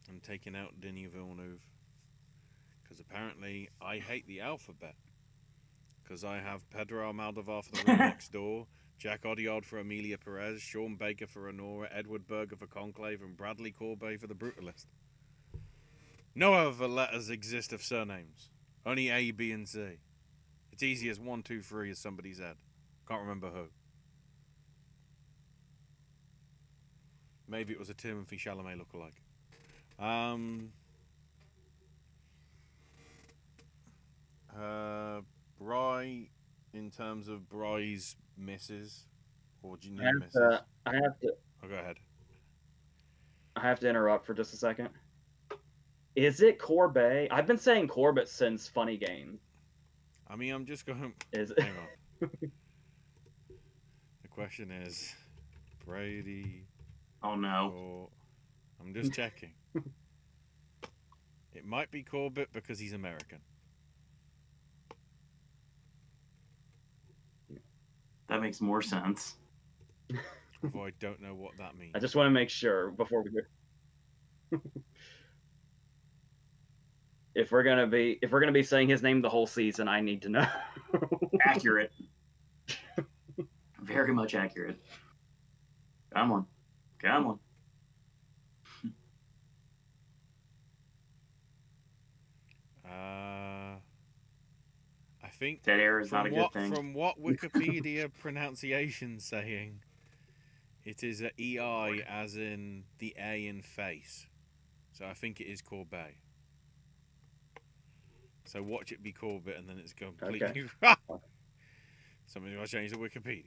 and taken out Denis Villeneuve, because apparently I hate the alphabet, because I have Pedro Almodovar for The Room Next Door, Jack Audiard for Emilia Perez, Sean Baker for Honora, Edward Berger for Conclave, and Bradley Corbet for The Brutalist. No other letters exist of surnames. Only A, B, and C. It's easy as 1, 2, 3 as somebody said. Can't remember who. Maybe it was a Timothée Chalamet lookalike. Bry, in terms of Bry's misses, or do you need misses? I have to. Oh, go ahead. I have to interrupt for just a second. Is it Corbet? I've been saying Corbett since Funny Game. I mean, I'm just going. Is it? Hang on. The question is, Brady. Oh no. I'm just checking. It might be Corbett because he's American. That makes more sense. Although I don't know what that means. I just want to make sure before we go. If we're gonna be saying his name the whole season, I need to know. Accurate. Very much accurate. Come on. Come on. I think Dead air is not a good thing. From what Wikipedia pronunciation's saying, it is a EI as in the A in face. So I think it is Corbet. So watch it be Corbett and then it's completely Okay. Somebody will change the Wikipedia.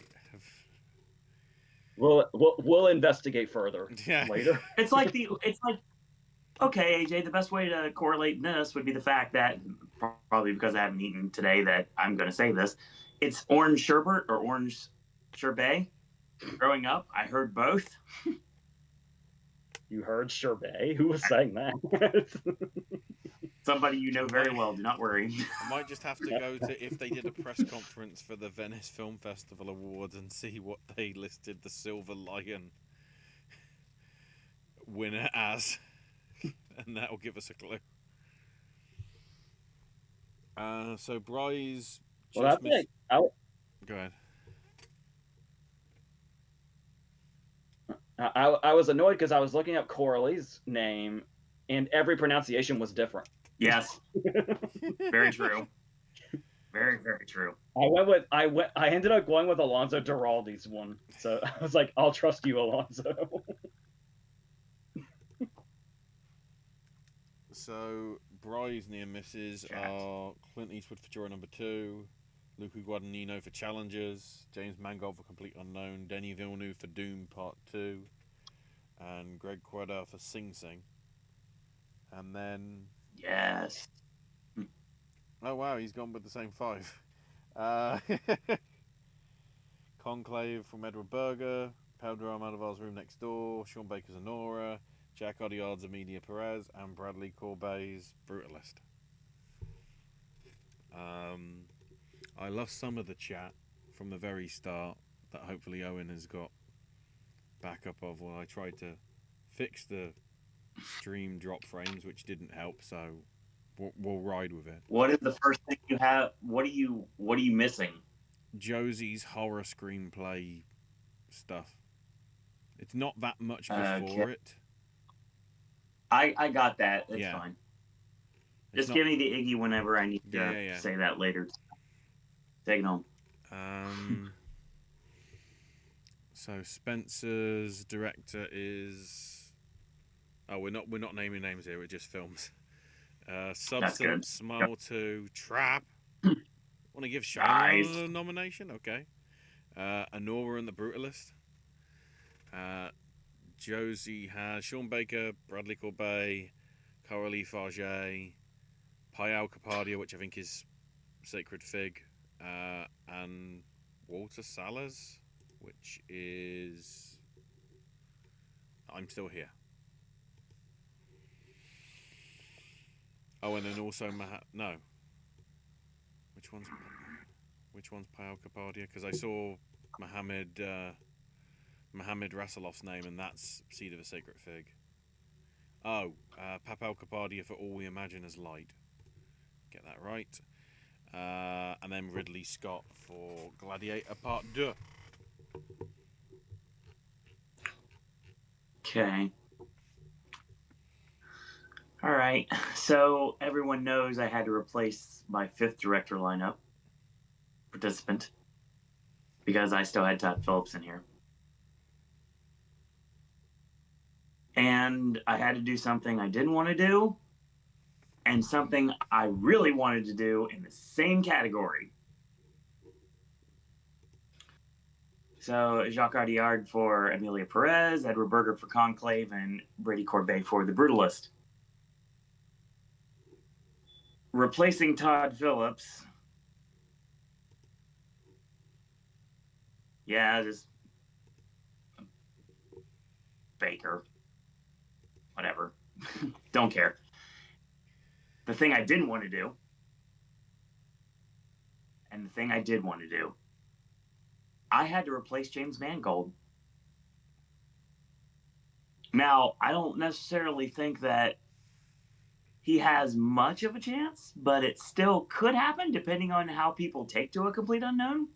We'll investigate further later. It's like okay, AJ, the best way to correlate this would be the fact that, probably because I haven't eaten today, that I'm going to say this. It's orange sherbet or orange sherbet. Growing up, I heard both. You heard sherbet? Who was saying that? Somebody you know very well. Do not worry. I might just have to go to if they did a press conference for the Venice Film Festival Awards and see what they listed the Silver Lion winner as, and that will give us a clue. So Bry's just missed. Go ahead. I was annoyed because I was looking up Coralie's name, and every pronunciation was different. Yes, very true. Very, very true. I ended up going with Alonso Duraldi's one, so I was like, I'll trust you, Alonso. So Bry's near misses are Clint Eastwood for Juror Number 2, Luca Guadagnino for Challengers, James Mangold for Complete Unknown, Denis Villeneuve for Doom Part 2, and Greg Queda for Sing Sing. And then... Yes. Oh, wow, he's gone with the same 5. Conclave from Edward Berger, Pedro Almodovar's Room Next Door, Sean Baker's Honora, Jack Audiard's Emilia Perez, and Bradley Corbet's Brutalist. I lost some of the chat from the very start that hopefully Owen has got backup of while I tried to fix the stream drop frames, which didn't help, so we'll ride with it. What is the first thing you have? What are you missing? Josie's horror screenplay stuff. It's not that much before it. I got that. It's fine. Just give me the Iggy whenever I need to say that later. Take it home. So Spencer's director is... Oh, we're not naming names here. We're just films. Substance, Smile 2, Trap. Want to give Shyamalan a nomination? Okay. Honora and the Brutalist. Josie has Sean Baker, Bradley Corbet, Coralie Farge, Payal Kapadia, which I think is Sacred Fig, and Walter Salas, which is I'm Still Here. Oh, and then also no. Which one's Payal Kapadia? Because I saw Mohammed Rasulov's name, and that's Seed of a Sacred Fig. Oh, Papal Kapadia for All We Imagine as Light. Get that right. And then Ridley Scott for Gladiator Part 2. Okay. All right. So everyone knows I had to replace my 5th director lineup participant because I still had Todd Phillips in here. And I had to do something I didn't want to do and something I really wanted to do in the same category. So Jacques Audiard for Emilia Perez, Edward Berger for Conclave, and Brady Corbet for The Brutalist. Replacing Todd Phillips. Yeah, just Baker. Whatever. Don't care. The thing I didn't want to do, and the thing I did want to do, I had to replace James Mangold. Now, I don't necessarily think that he has much of a chance, but it still could happen depending on how people take to A Complete Unknown.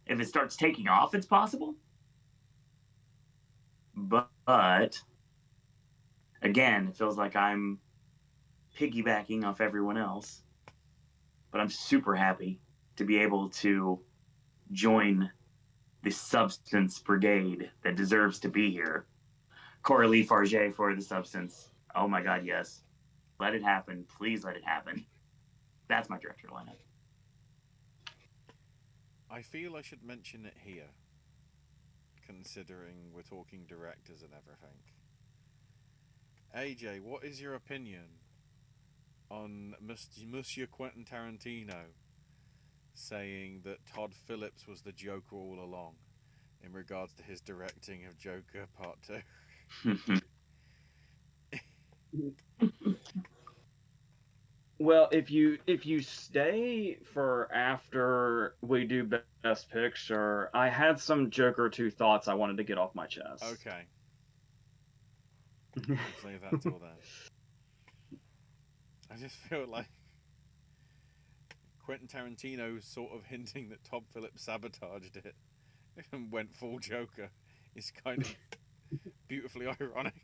If it starts taking off, it's possible. But again, it feels like I'm piggybacking off everyone else. But I'm super happy to be able to join the substance brigade that deserves to be here. Coralie Farge for the substance. Oh my God, yes. Let it happen. Please let it happen. That's my director lineup. I feel I should mention it here, considering we're talking directors and everything. AJ, what is your opinion on Monsieur Quentin Tarantino saying that Todd Phillips was the Joker all along in regards to his directing of Joker Part 2? Well, if you stay for after we do Best Picture, I had some Joker 2 thoughts I wanted to get off my chest. Okay. We'll save that till then. I just feel like Quentin Tarantino sort of hinting that Todd Phillips sabotaged it and went full Joker is kind of beautifully ironic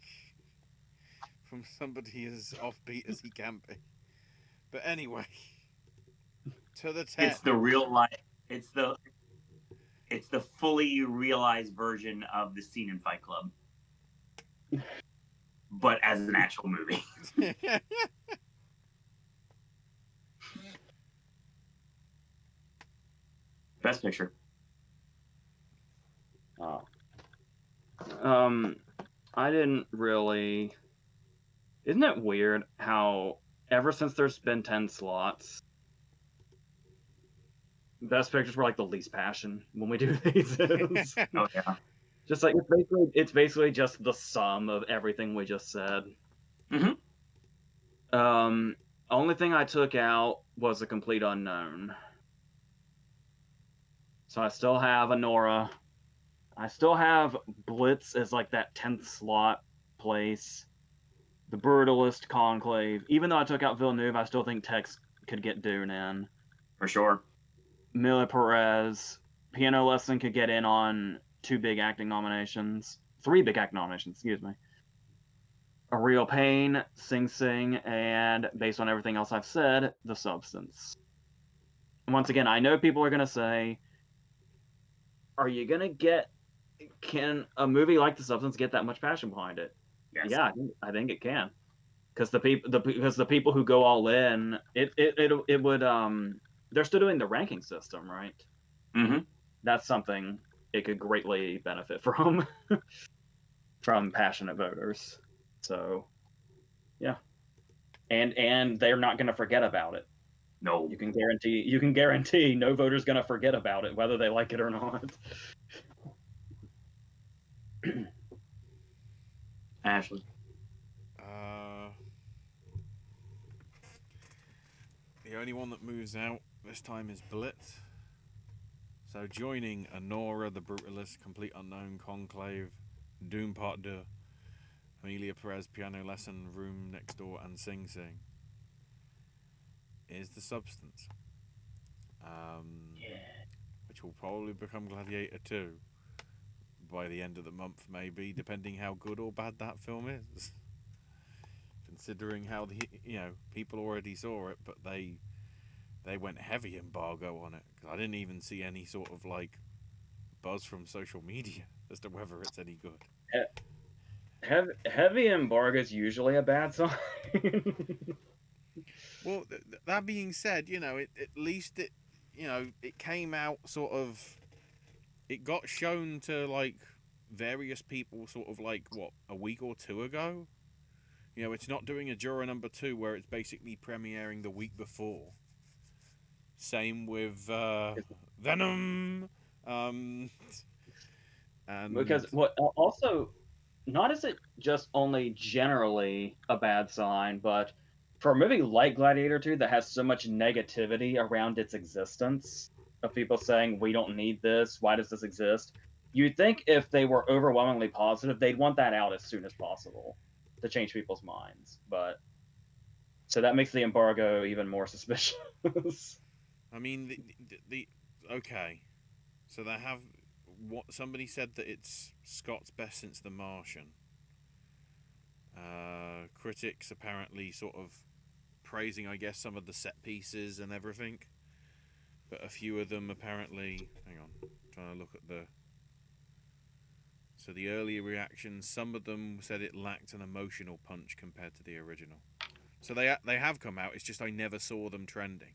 from somebody as offbeat as he can be. But anyway, to the test. It's the real life. It's the fully realized version of the scene in Fight Club, but as an actual movie. Best Picture. Oh. I didn't really. Isn't it weird how ever since there's been 10 slots, Best Pictures were like the least passion when we do these. Oh yeah. Just like it's basically just the sum of everything we just said. Mm-hmm. Only thing I took out was a complete unknown. So I still have Anora. I still have Blitz as like that 10th slot place. The Brutalist, Conclave. Even though I took out Villeneuve, I still think Tex could get Dune in. For sure. Mila Perez. Piano Lesson could get in on 2 big acting nominations. 3 big acting nominations, excuse me. A Real Pain, Sing Sing, and based on everything else I've said, The Substance. And once again, I know people are going to say, are you going to get... Can a movie like The Substance get that much passion behind it? Yes. Yeah, I think it can. Because the people who go all in, it would they're still doing the ranking system, right? Mm-hmm. That's something it could greatly benefit from from passionate voters. So, yeah, and they're not going to forget about it. No. You can guarantee no voter's going to forget about it, whether they like it or not. Ashley. The only one that moves out this time is Blitz. So joining Anora, The Brutalist, Complete Unknown, Conclave, Doom Part 2, Amelia Perez, Piano Lesson, Room Next Door, and Sing Sing is The Substance. Which will probably become Gladiator 2 by the end of the month, maybe, depending how good or bad that film is. Considering how people already saw it, but they went heavy embargo on it. I didn't even see any sort of like buzz from social media as to whether it's any good. Heavy embargo is usually a bad sign. Well, that being said, at least it came out sort of. It got shown to like various people sort of like a week or 2 ago. It's not doing a Juror number 2 where it's basically premiering the week before. Same with Venom. And because also, not is it just only generally a bad sign, but for a movie like Gladiator 2 that has so much negativity around its existence, of people saying we don't need this, why does this exist? You'd think if they were overwhelmingly positive, they'd want that out as soon as possible to change people's minds. But so that makes the embargo even more suspicious. I mean, the okay, so they have what somebody said that it's Scott's best since The Martian. Critics apparently sort of praising, I guess, some of the set pieces and everything, but a few of them apparently. Hang on, trying to look at the. So the earlier reactions, some of them said it lacked an emotional punch compared to the original. So they have come out. It's just I never saw them trending.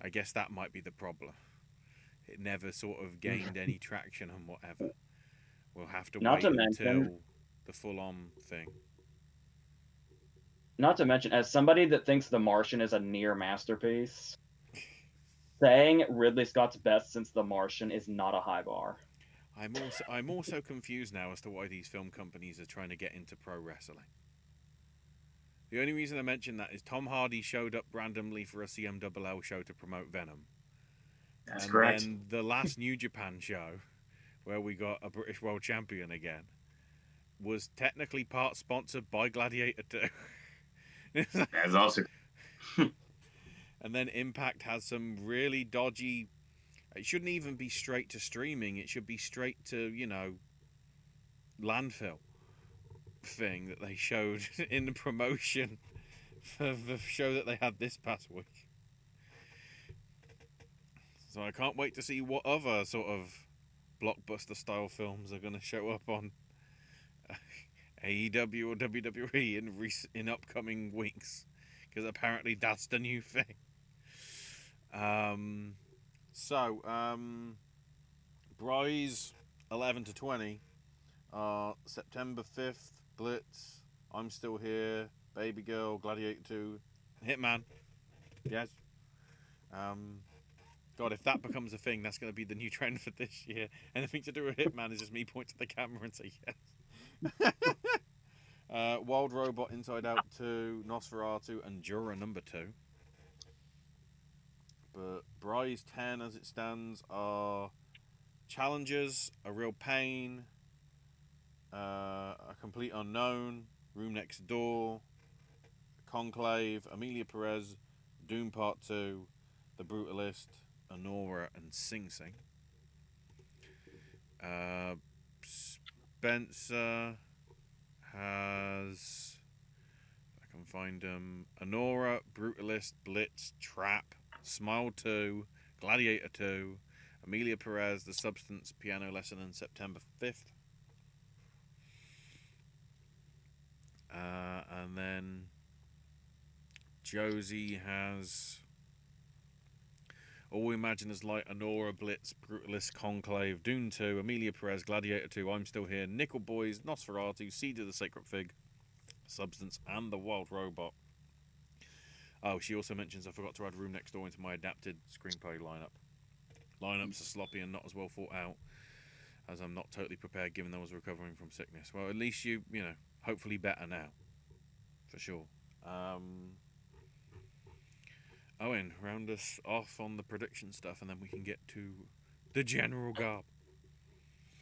I guess that might be the problem. It never sort of gained any traction and whatever. We'll have to Not wait to until mention, the full-on thing. as somebody that thinks The Martian is a near masterpiece, saying Ridley Scott's best since The Martian is not a high bar. I'm also confused now as to why these film companies are trying to get into pro wrestling. The only reason I mention that is Tom Hardy showed up randomly for a CMLL show to promote Venom. That's correct. And then the last New Japan show, where we got a British World Champion again, was technically part sponsored by Gladiator 2. That's also. And then Impact has some really dodgy. It shouldn't even be straight to streaming. It should be straight to, landfill thing that they showed in the promotion for the show that they had this past week. So I can't wait to see what other sort of blockbuster style films are going to show up on AEW or WWE in upcoming weeks, because apparently that's the new thing. Bry's 11 to 20 are September 5th, Blitz, I'm Still Here, Baby Girl, Gladiator 2, Hitman. Yes. God, if that becomes a thing, that's going to be the new trend for this year. Anything to do with Hitman is just me point to the camera and say yes. Wild Robot, Inside Out 2, Nosferatu, and Juror number 2. But Bry's 10 as it stands are Challengers, A Real Pain, A Complete Unknown, Room Next Door, Conclave, Amelia Perez, Doom Part 2, The Brutalist, Anora, and Sing Sing. Spencer has, if I can find them, Anora, Brutalist, Blitz, Trap, Smile 2, Gladiator 2, Amelia Perez, The Substance, Piano Lesson, and September 5th. And then Josie has All We Imagine Is Light, Anora, Blitz, Brutalist, Conclave, Dune 2, Amelia Perez, Gladiator 2, I'm Still Here, Nickel Boys, Nosferatu, Seed of the Sacred Fig, Substance, and The Wild Robot. Oh, she also mentions I forgot to add Room Next Door into my adapted screenplay lineup. Lineups are sloppy and not as well thought out, as I'm not totally prepared given I was recovering from sickness. Well, at least you know, hopefully better now. For sure. Owen, round us off on the prediction stuff and then we can get to the general garb.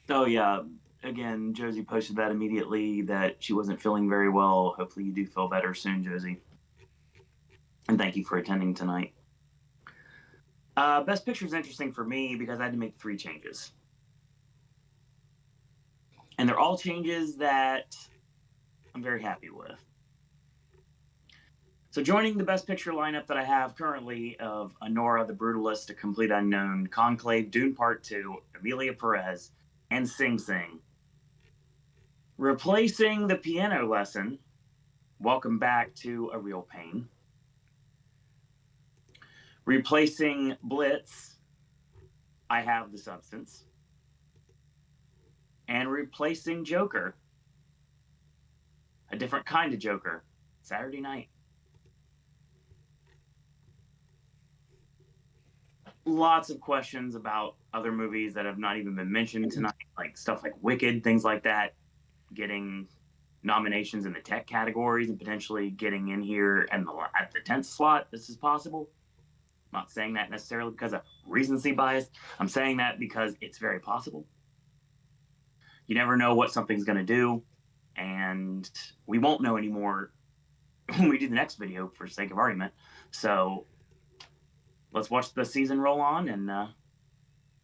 Oh, yeah. Again, Josie posted that immediately that she wasn't feeling very well. Hopefully you do feel better soon, Josie. And thank you for attending tonight. Best Picture is interesting for me because I had to make 3 changes. And they're all changes that I'm very happy with. So joining the Best Picture lineup that I have currently of Anora, The Brutalist, A Complete Unknown, Conclave, Dune Part 2, Amelia Perez, and Sing Sing. Replacing The Piano Lesson, Welcome Back to A Real Pain. Replacing Blitz, I Have the Substance. And replacing Joker, a different kind of Joker, Saturday Night. Lots of questions about other movies that have not even been mentioned tonight, like stuff like Wicked, things like that, getting nominations in the tech categories and potentially getting in here and at the 10th slot. This is possible. I'm not saying that necessarily because of recency bias. I'm saying that because it's very possible. You never know what something's going to do, and we won't know anymore when we do the next video for sake of argument. So let's watch the season roll on and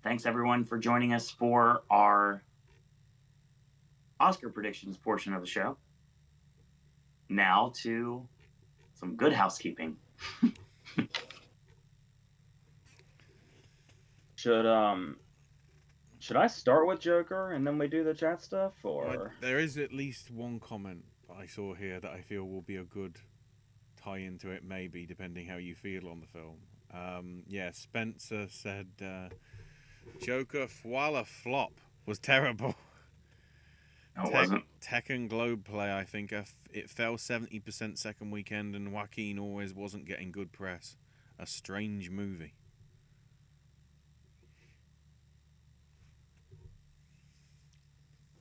thanks everyone for joining us for our Oscar predictions portion of the show. Now to some good housekeeping. Should I start with Joker and then we do the chat stuff, or There is at least one comment that I saw here that I feel will be a good tie into it, maybe, depending how you feel on the film. Yeah, Spencer said Joker Fwala Flop was terrible. No, it wasn't. Tech and Globe play, I think it fell 70% second weekend, and Joaquin always wasn't getting good press. A strange movie.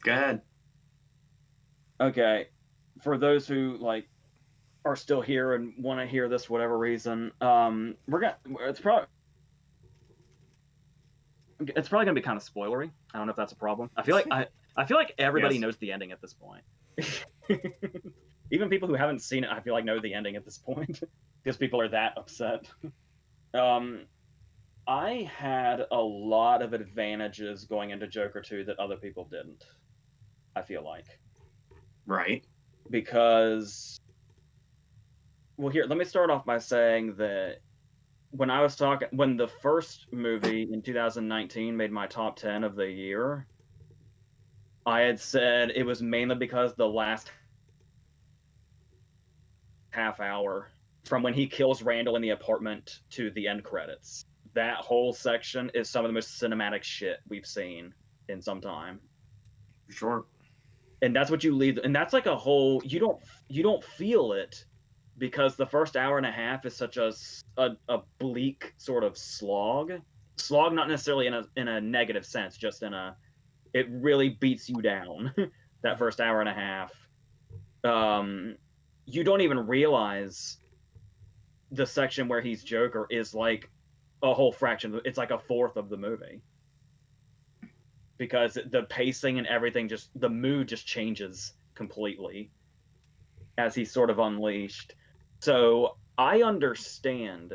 Go ahead. okay, for those who like are still here and want to hear this for whatever reason, it's probably gonna be kind of spoilery. I don't know if that's a problem. I feel like everybody Yes. knows the ending at this point. Even people who haven't seen it, I feel like know the ending at this point because people are that upset. I had a lot of advantages going into Joker 2 that other people didn't. I feel like. Right. Because, well, here, let me start off by saying that when the first movie in 2019 made my top 10 of the year, I had said it was mainly because the last half hour from when he kills Randall in the apartment to the end credits. That whole section is some of the most cinematic shit we've seen in some time. For sure. And that's what you leave, and that's like a whole, you don't feel it because the first hour and a half is such a bleak sort of slog, not necessarily in a negative sense, just it really beats you down. That first hour and a half, you don't even realize the section where he's Joker is like a whole fraction, it's like a fourth of the movie, because the pacing and everything, just the mood just changes completely as he's sort of unleashed. So I understand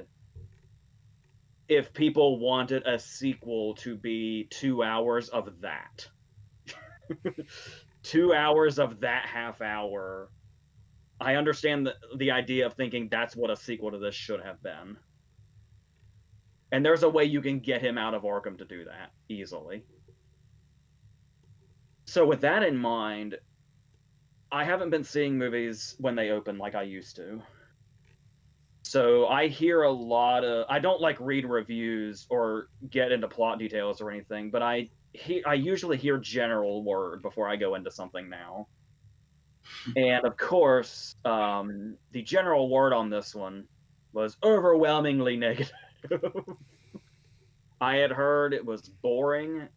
if people wanted a sequel to be 2 hours of that. 2 hours of that half hour. I understand the idea of thinking that's what a sequel to this should have been. And there's a way you can get him out of Arkham to do that easily. So with that in mind, I haven't been seeing movies when they open like I used to. So I hear a lot of, I don't like read reviews or get into plot details or anything, but I usually hear general word before I go into something now. And of course, the general word on this one was overwhelmingly negative. I had heard it was boring.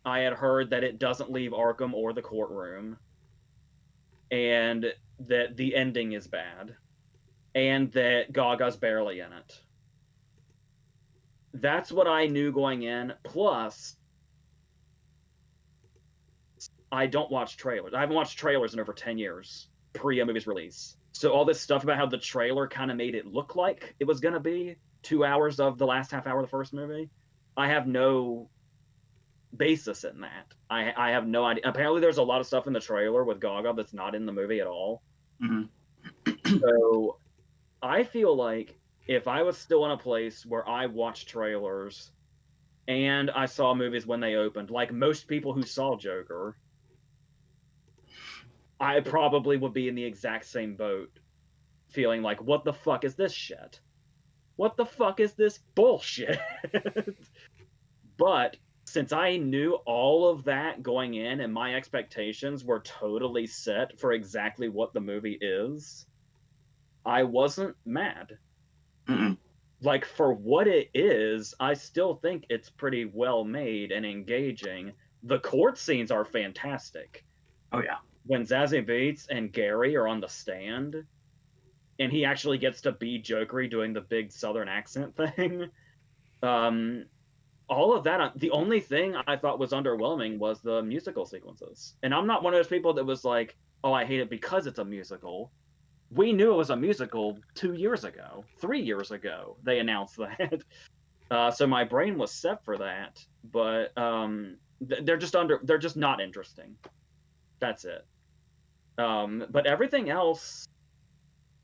I had heard that it doesn't leave Arkham or the courtroom, and that the ending is bad, and that Gaga's barely in it. That's what I knew going in. Plus, I don't watch trailers. I haven't watched trailers in over 10 years, pre a movie's release. So all this stuff about how the trailer kind of made it look like it was going to be 2 hours of the last half hour of the first movie, I have no basis in that. I have no idea. Apparently there's a lot of stuff in the trailer with Gaga that's not in the movie at all. Mm-hmm. So I feel like if I was still in a place where I watched trailers and I saw movies when they opened, like most people who saw Joker, I probably would be in the exact same boat, feeling like, what the fuck is this shit? What the fuck is this bullshit? But since I knew all of that going in and my expectations were totally set for exactly what the movie is, I wasn't mad. Mm-mm. Like, for what it is, I still think it's pretty well made and engaging. The court scenes are fantastic. Oh, yeah. When Zazie Beetz and Gary are on the stand, and he actually gets to be Jokery doing the big Southern accent thing, all of that, the only thing I thought was underwhelming was the musical sequences. And I'm not one of those people that was like, oh, I hate it because it's a musical. We knew it was a musical 2 years ago, 3 years ago. They announced that. So my brain was set for that, but they're just not interesting. That's it. But everything else,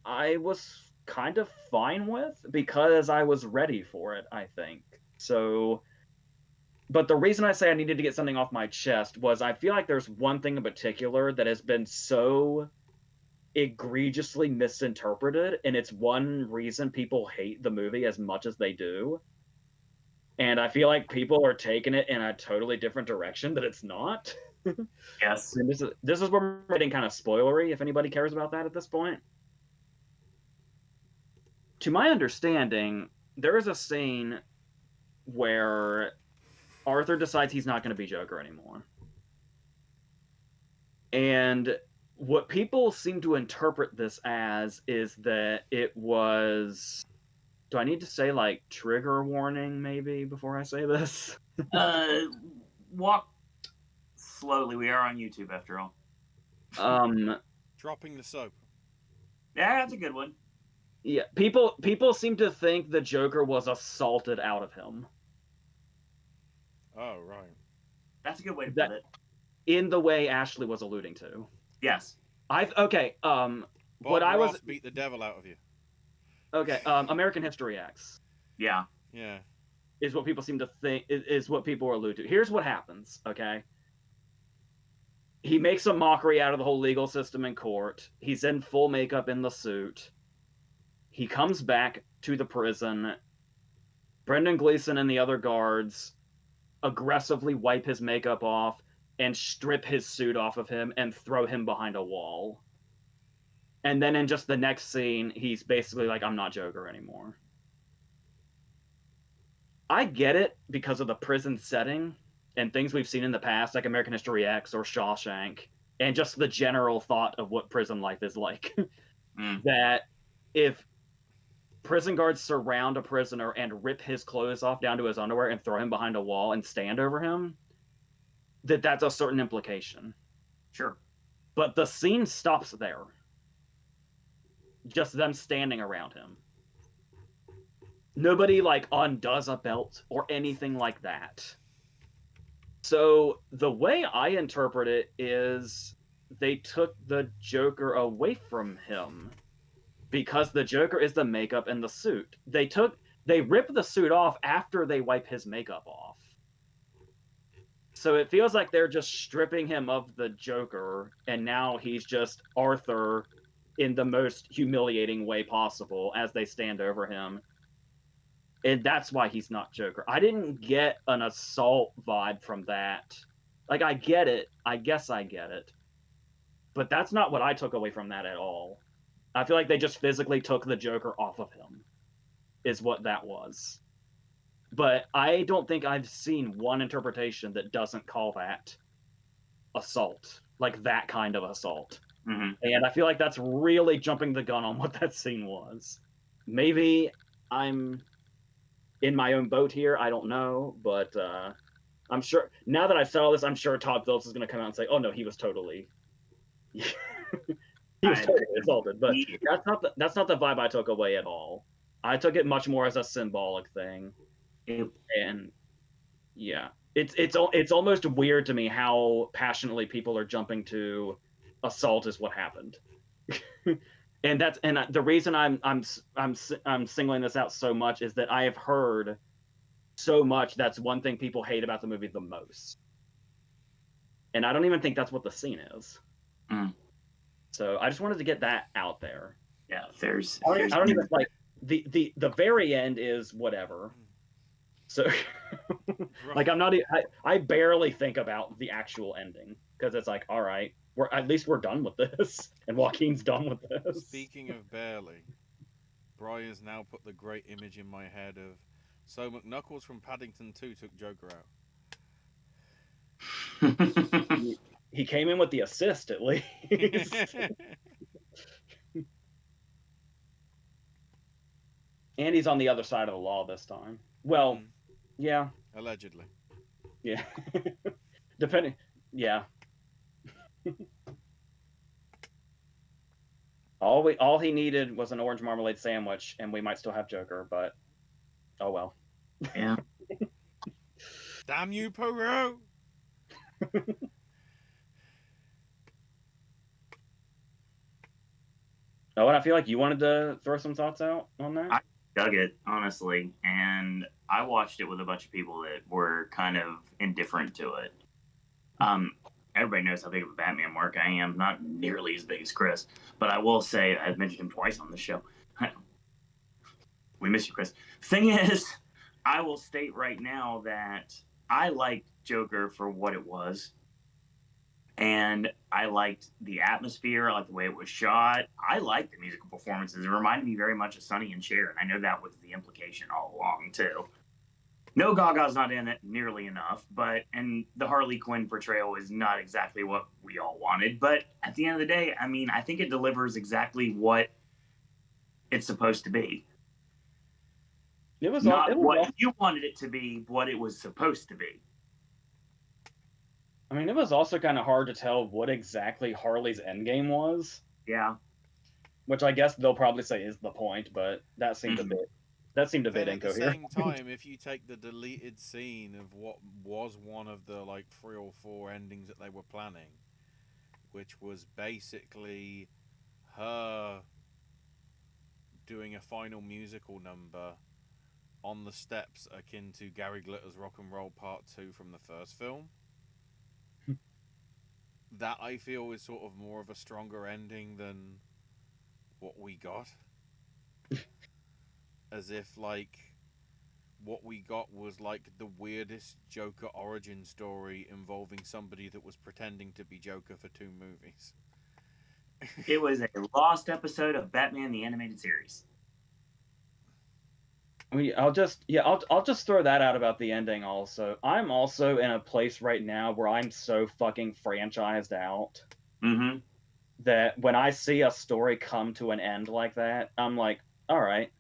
I was kind of fine with because I was ready for it, I think. So, but the reason I say I needed to get something off my chest was I feel like there's one thing in particular that has been so egregiously misinterpreted, and it's one reason people hate the movie as much as they do. And I feel like people are taking it in a totally different direction that it's not. Yes. And this is where we're getting kind of spoilery, if anybody cares about that at this point. To my understanding, there is a scene where Arthur decides he's not going to be Joker anymore. And what people seem to interpret this as is that it was... Do I need to say, like, trigger warning, maybe, before I say this? Walk slowly. We are on YouTube, after all. Dropping the soap. Yeah, that's a good one. Yeah, people seem to think the Joker was assaulted out of him. Oh, right. That's a good way to put it. In the way Ashley was alluding to. Yes. Okay. Bob What I was Ross beat the devil out of you. Okay. American History X. Yeah. Yeah. Is what people seem to think is what people are alluding to. Here's what happens. Okay. He makes a mockery out of the whole legal system in court. He's in full makeup in the suit. He comes back to the prison. Brendan Gleeson and the other guards aggressively wipe his makeup off and strip his suit off of him and throw him behind a wall. And then in just the next scene, he's basically like, I'm not Joker anymore. I get it because of the prison setting and things we've seen in the past, like American History X or Shawshank, and just the general thought of what prison life is like. That if prison guards surround a prisoner and rip his clothes off down to his underwear and throw him behind a wall and stand over him, that's a certain implication. Sure. But the scene stops there. Just them standing around him. Nobody, like, undoes a belt or anything like that. So the way I interpret it is they took the Joker away from him. Because the Joker is the makeup and the suit. They rip the suit off after they wipe his makeup off. So it feels like they're just stripping him of the Joker, and now he's just Arthur in the most humiliating way possible as they stand over him. And that's why he's not Joker. I didn't get an assault vibe from that. Like, I get it. I guess I get it. But that's not what I took away from that at all. I feel like they just physically took the Joker off of him, is what that was. But I don't think I've seen one interpretation that doesn't call that assault, like that kind of assault. Mm-hmm. And I feel like that's really jumping the gun on what that scene was. Maybe I'm in my own boat here. I don't know, but I'm sure now that I've said all this, I'm sure Todd Phillips is going to come out and say, "Oh no, he was totally." He was totally assaulted, but that's not the vibe I took away at all. I took it much more as a symbolic thing, and yeah, it's almost weird to me how passionately people are jumping to assault is what happened, and the reason I'm singling this out so much is that I have heard so much that's one thing people hate about the movie the most, and I don't even think that's what the scene is. So I just wanted to get that out there. Yeah, I don't even like the very end is whatever. So like I barely think about the actual ending because it's like, all right, at least we're done with this, and Joaquin's done with this. Speaking of barely, Brian's now put the great image in my head of so McNuckles from Paddington 2 took Joker out. He came in with the assist, at least. And he's on the other side of the law this time. Well, yeah. Allegedly. Yeah. Depending. Yeah. All he needed was an orange marmalade sandwich, and we might still have Joker, but oh well. Yeah. Damn you, Peru! Oh, and I feel like you wanted to throw some thoughts out on that. I dug it, honestly, and I watched it with a bunch of people that were kind of indifferent to it. Everybody knows how big of a Batman mark I am, not nearly as big as Chris, but I will say I've mentioned him twice on the show. We miss you, Chris. Thing is, I will state right now that I liked Joker for what it was. And I liked the atmosphere, I liked the way it was shot. I liked the musical performances. It reminded me very much of Sonny and Cher, and I know that was the implication all along too. No, Gaga's not in it nearly enough, and the Harley Quinn portrayal is not exactly what we all wanted. But at the end of the day, I mean, I think it delivers exactly what it's supposed to be. It was Not what you wanted it to be, what it was supposed to be. I mean, it was also kind of hard to tell what exactly Harley's endgame was. Yeah. Which I guess they'll probably say is the point, but that seemed a bit Then at the incoherent. same time, if you take the deleted scene of what was one of the like 3 or 4 endings that they were planning, which was basically her doing a final musical number on the steps akin to Gary Glitter's Rock and Roll Part 2 from the first film. That I feel is sort of more of a stronger ending than what we got. As if like what we got was like the weirdest Joker origin story involving somebody that was pretending to be Joker for 2 movies. It was a lost episode of Batman the Animated Series. I mean, I'll just throw that out about the ending also. I'm also in a place right now where I'm so fucking franchised out that when I see a story come to an end like that, I'm like, all right,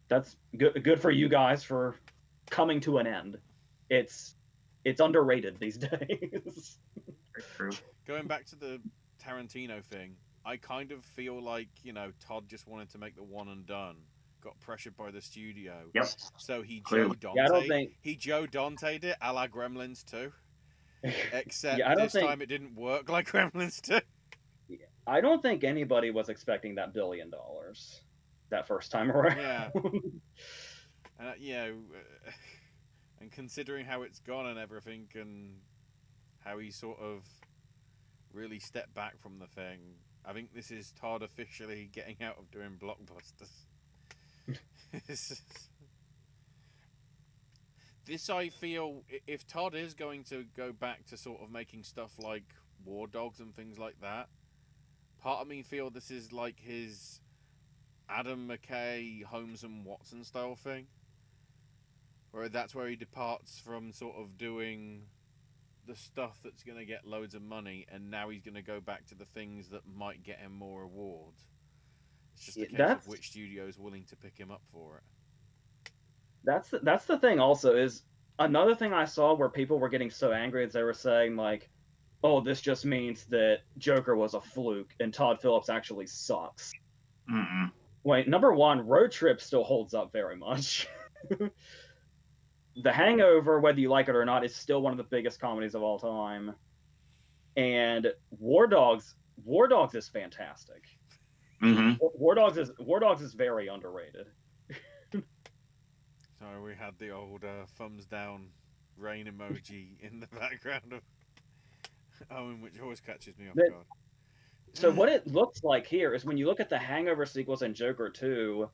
that's good for you guys for coming to an end. It's underrated these days. True. Going back to the Tarantino thing, I kind of feel like, Todd just wanted to make the one and done. Got pressured by the studio. Yep. So he Clearly. Joe Dante'd it a la Gremlins 2. Except this time it didn't work like Gremlins 2. I don't think anybody was expecting that $1 billion that first time around. Yeah. And considering how it's gone and everything, and how he sort of really stepped back from the thing, I think this is Todd officially getting out of doing blockbusters. This, I feel, if Todd is going to go back to sort of making stuff like War Dogs and things like that, part of me feel this is like his Adam McKay, Holmes and Watson style thing, where that's where he departs from sort of doing the stuff that's going to get loads of money, and now he's going to go back to the things that might get him more awards. It's just a case of which studio is willing to pick him up for it. That's the thing also, is another thing I saw where people were getting so angry as they were saying like, oh, this just means that Joker was a fluke and Todd Phillips actually sucks. Wait, number one, Road Trip still holds up very much. The Hangover, whether you like it or not, is still one of the biggest comedies of all time. And War Dogs is fantastic. War Dogs is very underrated. Sorry, we had the old thumbs down rain emoji in the background of Owen, which always catches me off guard. So what it looks like here is when you look at the Hangover sequels and Joker 2,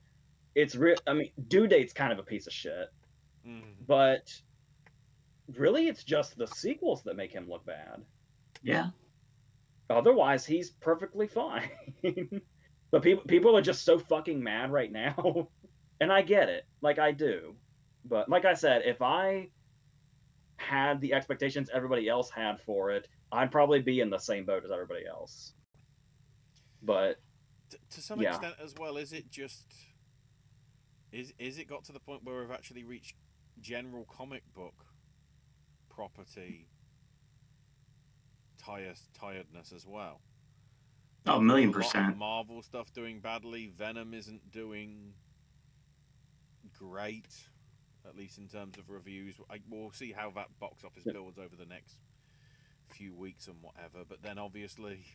it's I mean, Due Date's kind of a piece of shit. But really, it's just the sequels that make him look bad. Yeah. Otherwise, he's perfectly fine. But people are just so fucking mad right now. And I get it. Like, I do. But like I said, if I had the expectations everybody else had for it, I'd probably be in the same boat as everybody else. But to some extent as well, is it just... Is it got to the point where we've actually reached general comic book property tiredness as well? Oh, 1,000,000%. Marvel stuff doing badly. Venom isn't doing great. at least in terms of reviews. We'll see how that box office builds over the next few weeks and whatever. But then obviously,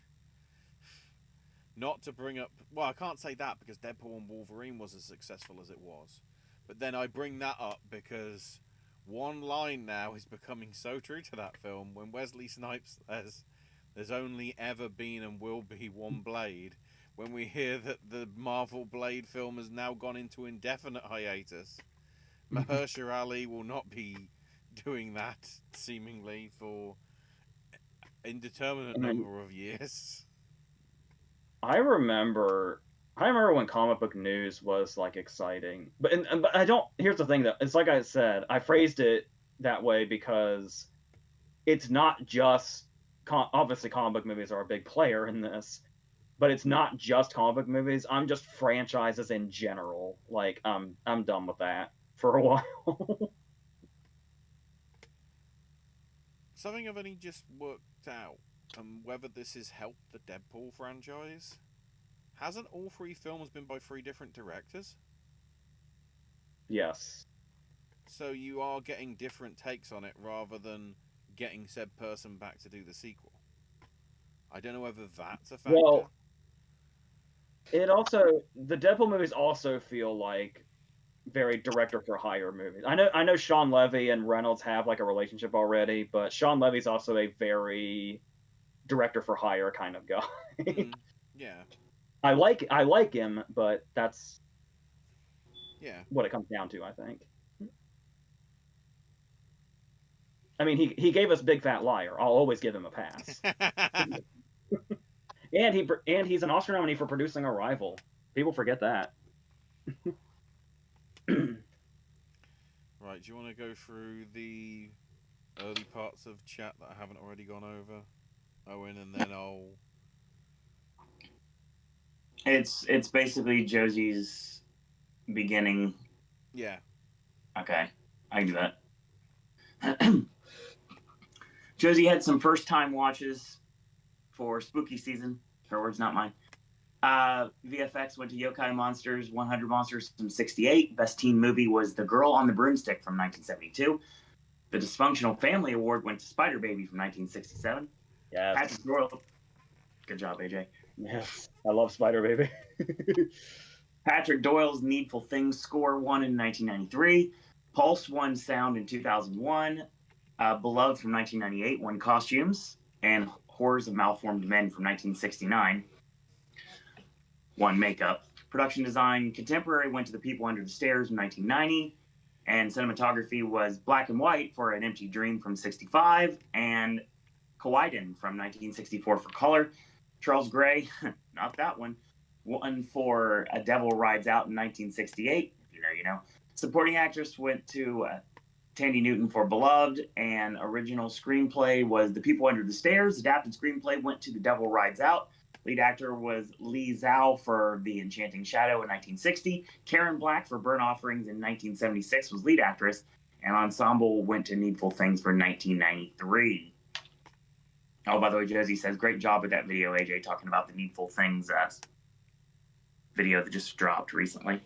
not to bring up... Well, I can't say that because Deadpool and Wolverine was as successful as it was. But then I bring that up because one line now is becoming so true to that film. When Wesley Snipes says, "There's only ever been and will be one Blade," when we hear that the Marvel Blade film has now gone into indefinite hiatus, Mahershala Ali will not be doing that, seemingly, for indeterminate number of years. I remember when comic book news was like exciting, but I don't. Here's the thing, though. It's like I said, I phrased it that way because it's not just obviously comic book movies are a big player in this, but it's not just comic book movies. I'm just franchises in general. Like I'm done with that for a while. Something I've only just worked out, whether this has helped the Deadpool franchise. Hasn't all 3 films been by 3 different directors? Yes. So you are getting different takes on it rather than getting said person back to do the sequel. I don't know whether that's a factor. Well, the Deadpool movies also feel like very director for hire movies. I know Sean Levy and Reynolds have like a relationship already, but Sean Levy's also a very director for hire kind of guy. Yeah. I like him, but that's what it comes down to, I think. I mean, he gave us Big Fat Liar. I'll always give him a pass. and he's an Oscar nominee for producing Arrival. People forget that. Right, do you want to go through the early parts of chat that I haven't already gone over, Owen, and then I'll... It's basically Josie's beginning. Yeah. Okay, I can do that. Josie had some first-time watches for spooky season. Her words, not mine. VFX went to Yokai Monsters, 100 Monsters from 1968. Best teen movie was The Girl on the Broomstick from 1972. The Dysfunctional Family Award went to Spider Baby from 1967. Yes. Patrick Doyle. Good job, AJ. Yes, I love Spider Baby. Patrick Doyle's Needful Things score won in 1993. Pulse won sound in 2001. Beloved from 1998 won costumes. And Horrors of Malformed Men from 1969 won makeup. Production design contemporary went to The People Under the Stairs in 1990. And cinematography was black and white for An Empty Dream from 1965. And Kawaii from 1964 for color. Charles Gray, not that one, won for A Devil Rides Out in 1968. You know. Supporting actress went to Tandy Newton for Beloved, and original screenplay was The People Under the Stairs. Adapted screenplay went to The Devil Rides Out. Lead actor was Li Zhao for The Enchanting Shadow in 1960. Karen Black for Burnt Offerings in 1976 was lead actress, and ensemble went to Needful Things for 1993. Oh, by the way, Josie says, great job with that video, AJ, talking about the Needful Things video that just dropped recently.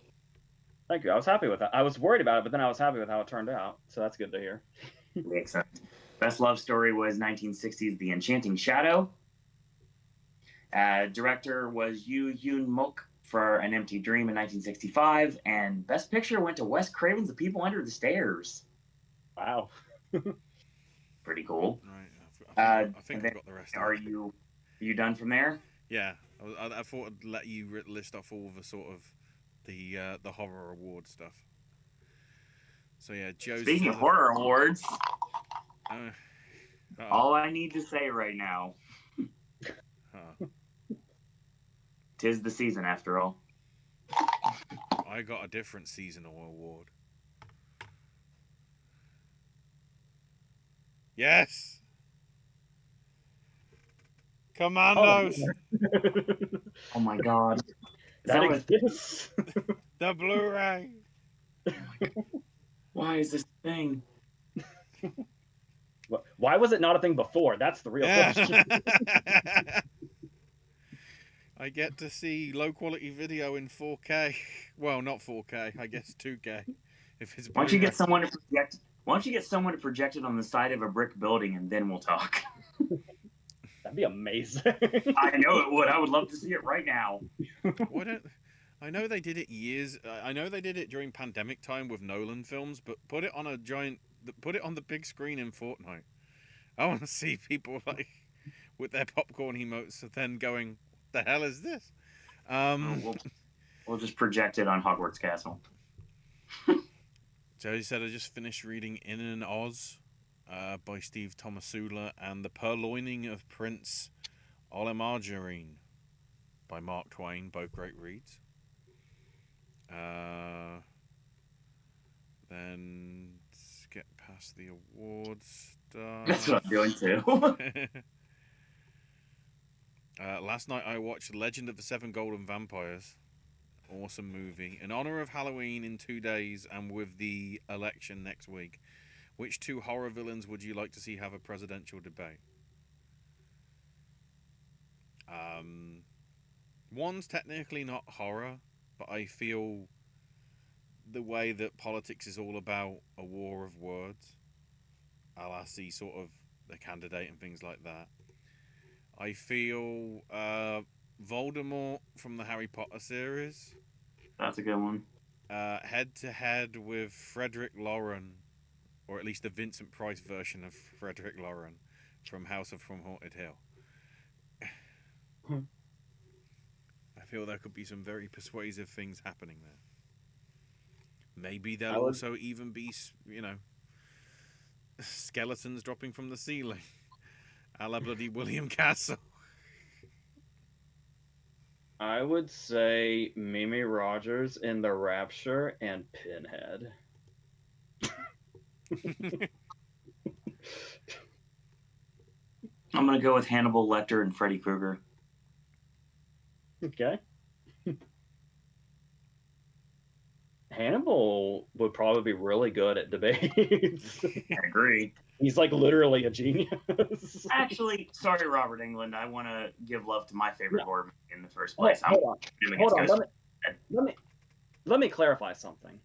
Thank you. I was happy with that. I was worried about it, but then I was happy with how it turned out. So that's good to hear. Makes sense. Best love story was 1960's The Enchanting Shadow. Director was Yu Yoon Mok for An Empty Dream in 1965. And Best Picture went to Wes Craven's The People Under the Stairs. Wow. Pretty cool. Right. I think I've got the rest. Are you done from there? Yeah, I thought I'd let you list off all the sort of the horror award stuff. So yeah, Josie. Speaking of horror awards, all I need to say right now, 'tis the season after all. I got a different seasonal award. Yes. Commandos. Oh my god. That exists. The Blu-ray. Oh my god. Why is this a thing? Why was it not a thing before? That's the real question. I get to see low quality video in 4K. Well, not 4K, I guess 2K. If it's Why don't you Blu-ray, get someone to project? Why don't you get someone to project it on the side of a brick building, and then we'll talk. That'd be amazing. I know it would. I would love to see it right now. why don't? I know they did it years. I know they did it during pandemic time with Nolan films, but put it on a giant. Put it on the big screen in Fortnite. I want to see people like with their popcorn emotes, then going, "The hell is this?" We'll just project it on Hogwarts Castle. Jody said I just finished reading In and Oz by Steve Tomasula and The Purloining of Prince Olemargarine by Mark Twain, both great reads. Then let's get past the awards stuff. That's what I'm doing too. Last night I watched Legend of the Seven Golden Vampires. Awesome movie. In honor of Halloween in 2 days and with the election next week, which two horror villains would you like to see have a presidential debate? One's technically not horror, but I feel the way that politics is all about a war of words. I'll see sort of the candidate and things like that. I feel Voldemort from the Harry Potter series. That's a good one. Head to head with Frederick Lauren, or at least the Vincent Price version of Frederick Lauren from House of From Haunted Hill. I feel there could be some very persuasive things happening there. Maybe there'll also even be, skeletons dropping from the ceiling, a la bloody William Castle. I would say Mimi Rogers in The Rapture and Pinhead. I'm gonna go with Hannibal Lecter and Freddy Krueger. Okay. Hannibal would probably be really good at debates. I agree. He's like literally a genius. Actually, sorry, Robert Englund. I want to give love to my favorite horror movie in the first place. Hold on. Let me clarify something.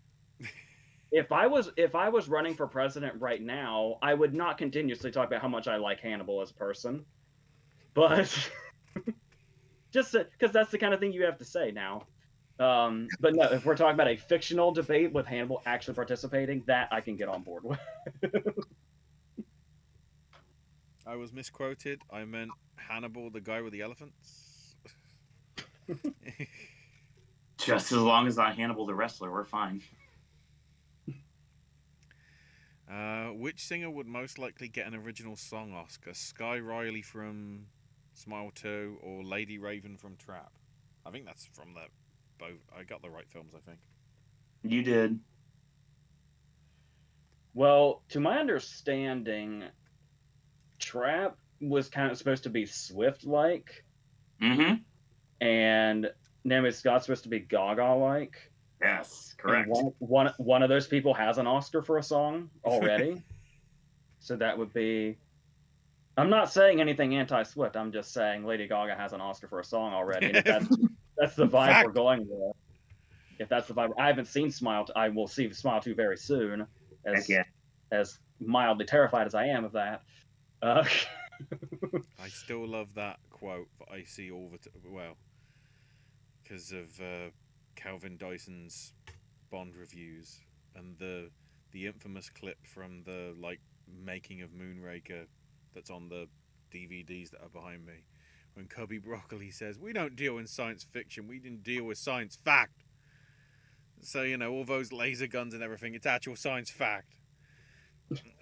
If I was running for president right now, I would not continuously talk about how much I like Hannibal as a person, but just because that's the kind of thing you have to say now. But no, if we're talking about a fictional debate with Hannibal actually participating, that I can get on board with. I was misquoted. I meant Hannibal, the guy with the elephants. Just as long as not Hannibal the wrestler, we're fine. Which singer would most likely get an original song Oscar? Sky Riley from Smile 2 or Lady Raven from Trap? I think that's from the both. I got the right films, I think. You did. Well, to my understanding, Trap was kind of supposed to be Swift-like. Mm-hmm. And Naomi Scott's supposed to be Gaga-like. Yes, correct. One of those people has an Oscar for a song already. So that would be... I'm not saying anything anti-Swift. I'm just saying Lady Gaga has an Oscar for a song already. And if that's the vibe we're going with. If that's the vibe... I haven't seen Smile... I will see Smile 2 very soon. As mildly terrified as I am of that. I still love that quote that I see all the because of Calvin Dyson's Bond reviews and the infamous clip from the making of Moonraker that's on the DVDs that are behind me, when Cubby Broccoli says, "We don't deal in science fiction, we didn't deal with science fact." So all those laser guns and everything, it's actual science fact.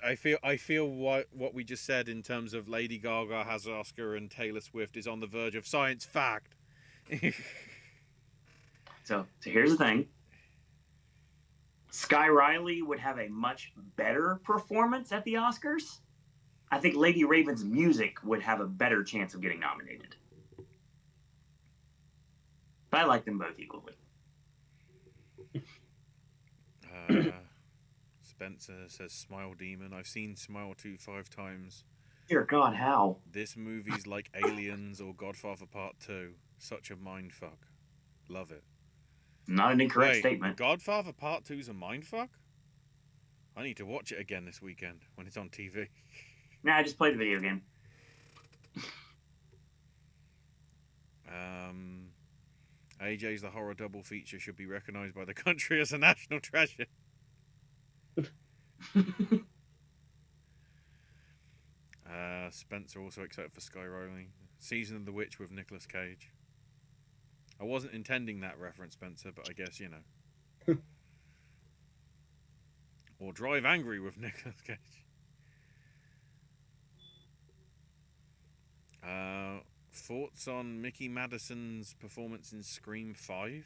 I feel what we just said in terms of Lady Gaga has an Oscar and Taylor Swift is on the verge of science fact. So here's the thing. Sky Riley would have a much better performance at the Oscars. I think Lady Raven's music would have a better chance of getting nominated. But I like them both equally. Spencer says Smile Demon. I've seen Smile 2 5 times. Dear God, how? This movie's like Aliens or Godfather Part 2. Such a mindfuck. Love it. Not an incorrect statement. Godfather Part 2's a mindfuck? I need to watch it again this weekend when it's on TV. Nah, I just played the video game. AJ's The Horror Double Feature should be recognised by the country as a national treasure. Spencer also excited for Sky Rolling. Season of the Witch with Nicolas Cage. I wasn't intending that reference, Spencer, but I guess, you know. Or Drive Angry with Nicolas Cage. Thoughts on Mickey Madison's performance in Scream 5?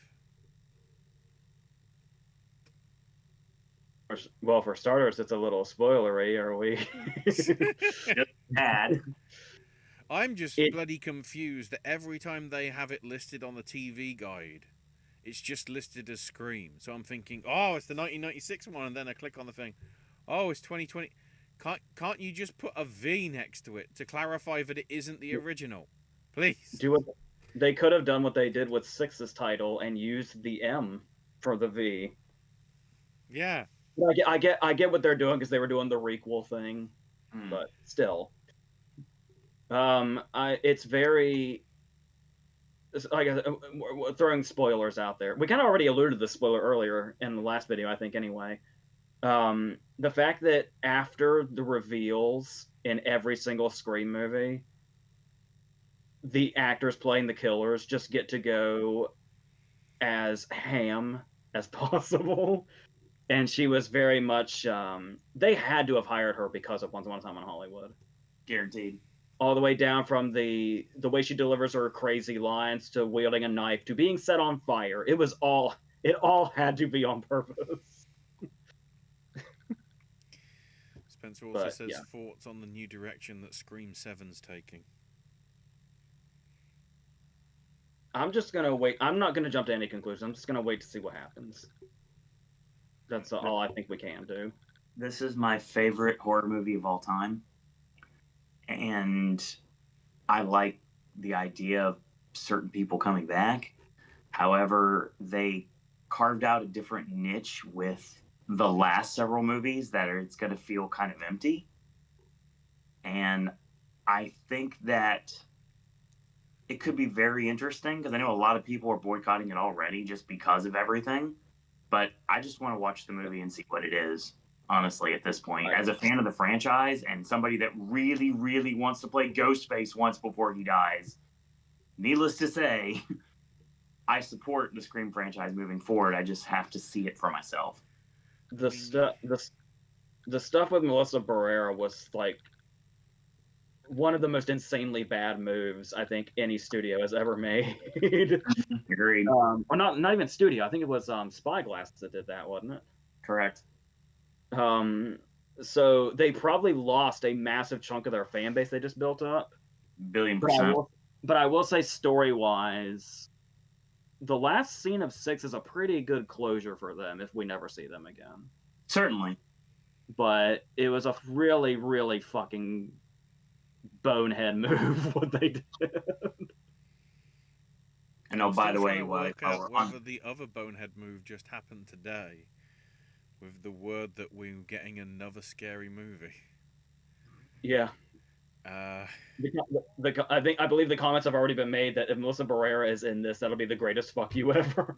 Well, for starters, it's a little spoilery, are we? Bad. I'm just bloody confused that every time they have it listed on the TV guide, it's just listed as Scream. So I'm thinking, oh, it's the 1996 one, and then I click on the thing. Oh, it's 2020. Can't you just put a V next to it to clarify that it isn't the original? Please. They could have done what they did with 6's title and used the M for the V. Yeah. I get what they're doing because they were doing the requel thing, but still, it's very, like, throwing spoilers out there. We kind of already alluded to the spoiler earlier in the last video, I think. Anyway, the fact that after the reveals in every single Scream movie, the actors playing the killers just get to go as ham as possible. And she was very much, they had to have hired her because of Once Upon a Time in Hollywood. Guaranteed. All the way down from the way she delivers her crazy lines to wielding a knife to being set on fire. It all had to be on purpose. Spencer also says thoughts on the new direction that Scream 7's taking. I'm just going to wait. I'm not going to jump to any conclusions. I'm just going to wait to see what happens. That's all I think we can do. This is my favorite horror movie of all time. And I like the idea of certain people coming back. However, they carved out a different niche with the last several movies that it's going to feel kind of empty. And I think that it could be very interesting because I know a lot of people are boycotting it already just because of everything. But I just want to watch the movie and see what it is, honestly, at this point. As a fan of the franchise and somebody that really, really wants to play Ghostface once before he dies, needless to say, I support the Scream franchise moving forward. I just have to see it for myself. The stuff with Melissa Barrera was like one of the most insanely bad moves I think any studio has ever made. Agreed. Or not even studio. I think it was Spyglass that did that, wasn't it? Correct. So they probably lost a massive chunk of their fan base they just built up. Billion%. But I will say, story-wise, the last scene of 6 is a pretty good closure for them if we never see them again. Certainly. But it was a really, really fucking bonehead move what they did. And oh, by the way, whether the other bonehead move just happened today with the word that we're getting another scary movie. Yeah. I believe the comments have already been made that if Melissa Barrera is in this, that'll be the greatest fuck you ever.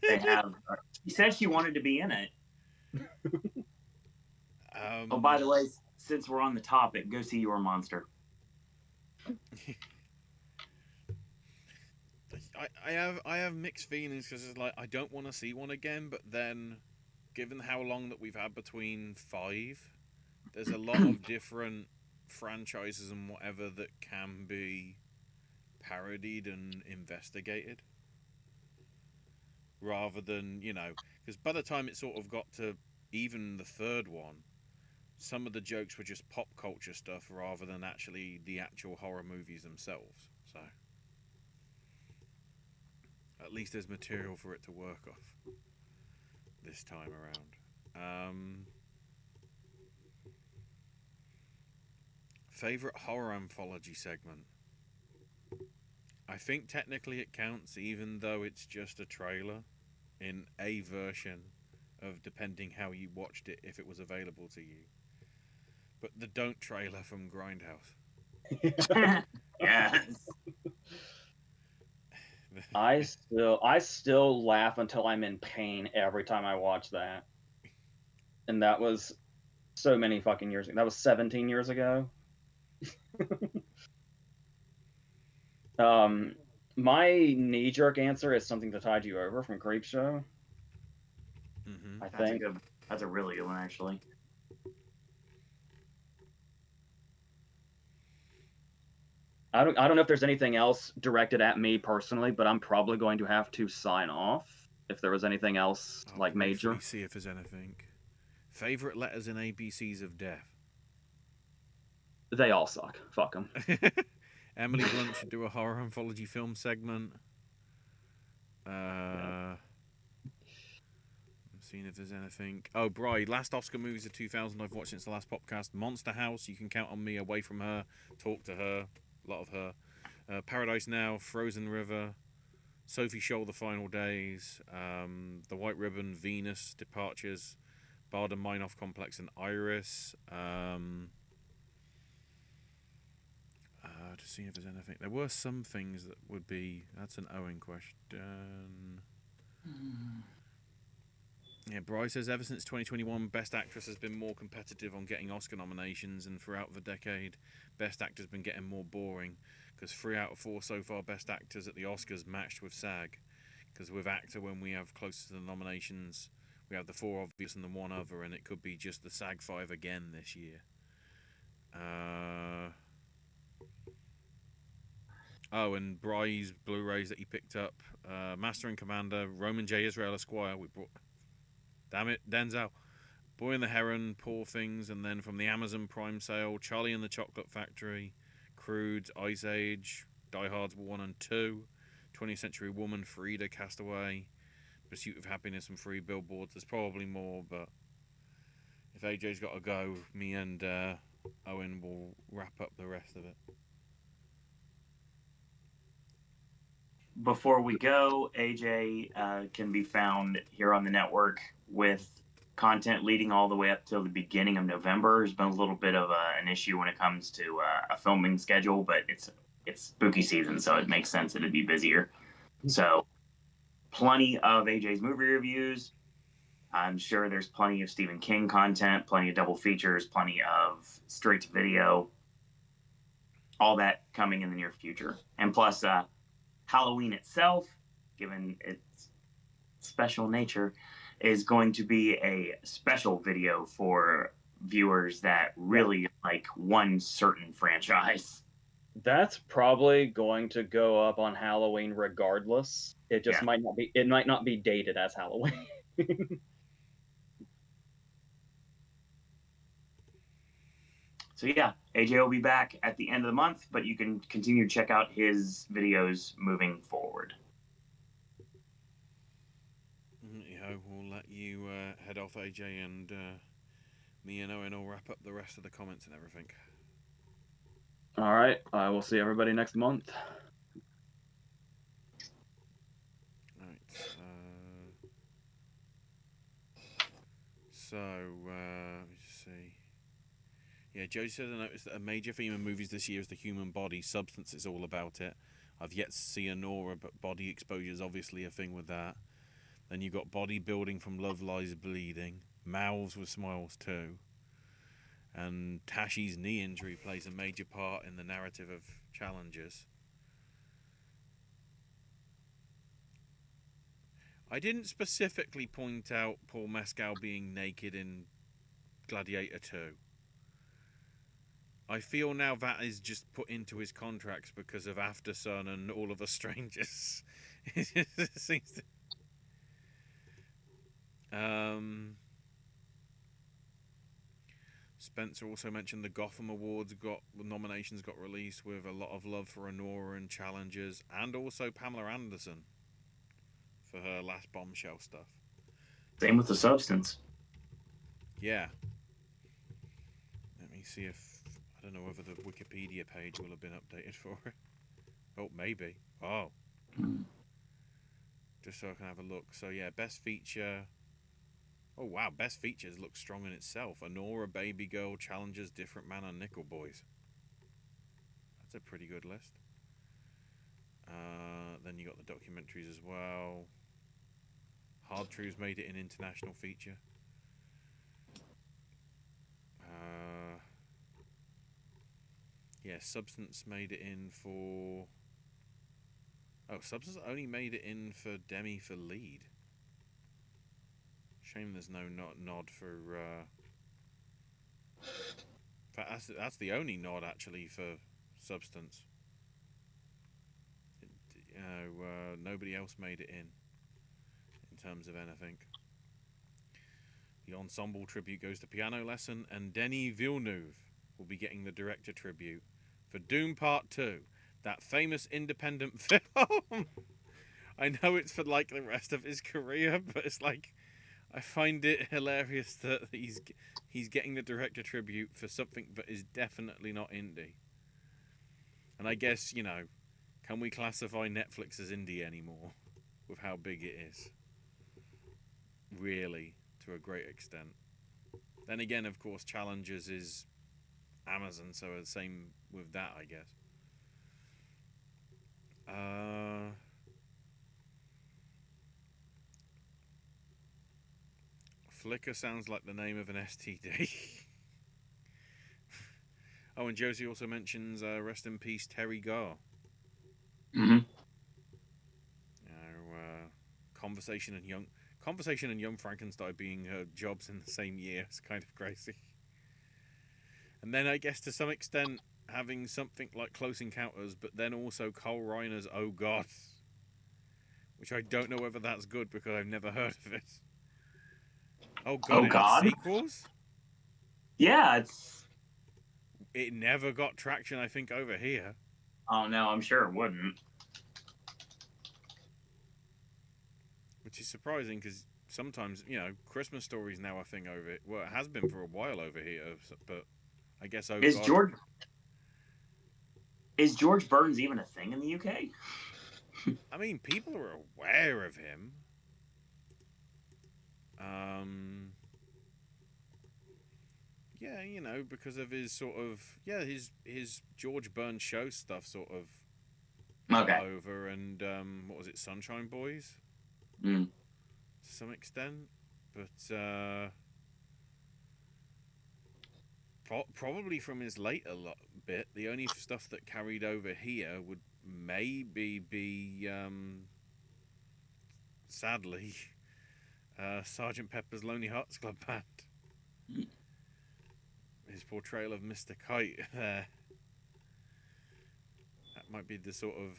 They have. She said she wanted to be in it. Oh, by the way, since we're on the topic, go see Your Monster. I have mixed feelings because it's like I don't want to see one again, but then given how long that we've had between 5, there's a lot of different franchises and whatever that can be parodied and investigated rather than, because by the time it sort of got to even the third one, some of the jokes were just pop culture stuff rather than actually the actual horror movies themselves. So at least there's material for it to work off this time around. Favorite horror anthology segment? I think technically it counts even though it's just a trailer in a version of depending how you watched it if it was available to you. But the Don't trailer from Grindhouse. Yes. I still laugh until I'm in pain every time I watch that. And that was so many fucking years ago. That was 17 years ago. My knee-jerk answer is Something to Tide You Over from Creepshow. Mm-hmm. I That's think. that's a really good one, actually. I don't know if there's anything else directed at me personally, but I'm probably going to have to sign off if there was anything else I'll like briefly major. see if there's anything. Favorite letters in ABCs of Death. They all suck. Fuck them. Emily Blunt should do a horror anthology film segment. I'm seeing if there's anything. Oh, Bri, last Oscar movies of 2000 I've watched since the last podcast. Monster House, You Can Count on Me, Away from Her, Talk to Her, a lot of her. Paradise Now, Frozen River, Sophie Scholl, The Final Days, The White Ribbon, Venus, Departures, Barden Meinhof Complex, and Iris. To see if there's anything. There were some things that would be. That's an Owen question. Yeah, Bryce says ever since 2021, Best Actress has been more competitive on getting Oscar nominations, and throughout the decade, Best Actor's been getting more boring because 3 out of 4 so far Best Actors at the Oscars matched with SAG. Because with actor, when we have closest to the nominations, we have the 4 obvious and the 1 other, and it could be just the SAG 5 again this year. Oh, and Bry's Blu-rays that he picked up. Master and Commander, Roman J. Israel Esquire. We brought... Damn it, Denzel. Boy and the Heron, Poor Things, and then from the Amazon Prime sale, Charlie and the Chocolate Factory, Crude, Ice Age, Die Hard's 1 and 2, 20th Century Woman, Frida, Castaway, Pursuit of Happiness, and 3 Billboards. There's probably more, but if AJ's got to go, me and Owen will wrap up the rest of it. Before we go, AJ can be found here on the network with content leading all the way up till the beginning of November. There's been a little bit of an issue when it comes to a filming schedule, but it's spooky season, so it makes sense that it'd be busier. So plenty of AJ's movie reviews. I'm sure there's plenty of Stephen King content, plenty of double features, plenty of straight to video, all that coming in the near future. And plus, Halloween itself, given its special nature, is going to be a special video for viewers that really like one certain franchise. That's probably going to go up on Halloween regardless. It just might not be. It might not be dated as Halloween. So yeah, AJ will be back at the end of the month, but you can continue to check out his videos moving forward. We'll let you head off, AJ, and me and Owen will wrap up the rest of the comments and everything. All right, I will see everybody next month. All right. Let me just see. Yeah, Joe said I noticed that a major theme in movies this year is the human body. Substance is all about it. I've yet to see Anora, but body exposure is obviously a thing with that. Then you got bodybuilding from Love Lies Bleeding. Mouths with Smiles too. And Tashi's knee injury plays a major part in the narrative of Challengers. I didn't specifically point out Paul Mescal being naked in Gladiator 2. I feel now that is just put into his contracts because of Aftersun and All of Us Strangers. It just seems to... Spencer also mentioned the Gotham Awards nominations got released with a lot of love for Honora and Challengers, and also Pamela Anderson for her last Bombshell stuff. Same with The Substance. Yeah. Let me see if... I don't know whether the Wikipedia page will have been updated for it. Oh, maybe. Oh. Just so I can have a look. So, yeah, Best Feature... Oh wow, Best Features looks strong in itself. Honora Baby Girl challenges Different Man on Nickel Boys. That's a pretty good list. Then you got the documentaries as well. Hard Truths made it in international feature. Yeah, Substance made it in for... Oh, Substance only made it in for Demi for lead. Shame there's no nod for... In fact, that's the only nod, actually, for Substance. Nobody else made it in terms of anything. The ensemble tribute goes to Piano Lesson, and Denis Villeneuve will be getting the director tribute for Doom Part 2, that famous independent film. I know it's for like the rest of his career, but it's like, I find it hilarious that he's getting the director tribute for something that is definitely not indie. And I guess, you know, can we classify Netflix as indie anymore with how big it is? Really, to a great extent. Then again, of course, Challengers is Amazon, so the same with that, I guess. Flickr sounds like the name of an STD. Oh, and Josie also mentions rest in peace, Terry Garr. Mm-hmm. Conversation and Young Frankenstein being jobs in the same year is kind of crazy. And then I guess to some extent having something like Close Encounters, but then also Cole Reiner's Oh God, which I don't know whether that's good because I've never heard of it. Oh God, Oh it God? had sequels? Yeah, It never got traction, I think, over here. Oh no, I'm sure it wouldn't. Which is surprising because sometimes, you know, Christmas Story's now a thing over it. Well, it has been for a while over here, but I guess Oh God. Is George Burns even a thing in the UK? I mean, people are aware of him. Yeah, you know, because of his sort of his George Burns show stuff sort of got over, and what was it, Sunshine Boys? Mm. To some extent, but probably from his later bit, the only stuff that carried over here would maybe be sadly Sergeant Pepper's Lonely Hearts Club Band. His portrayal of Mr. Kite there. That might be the sort of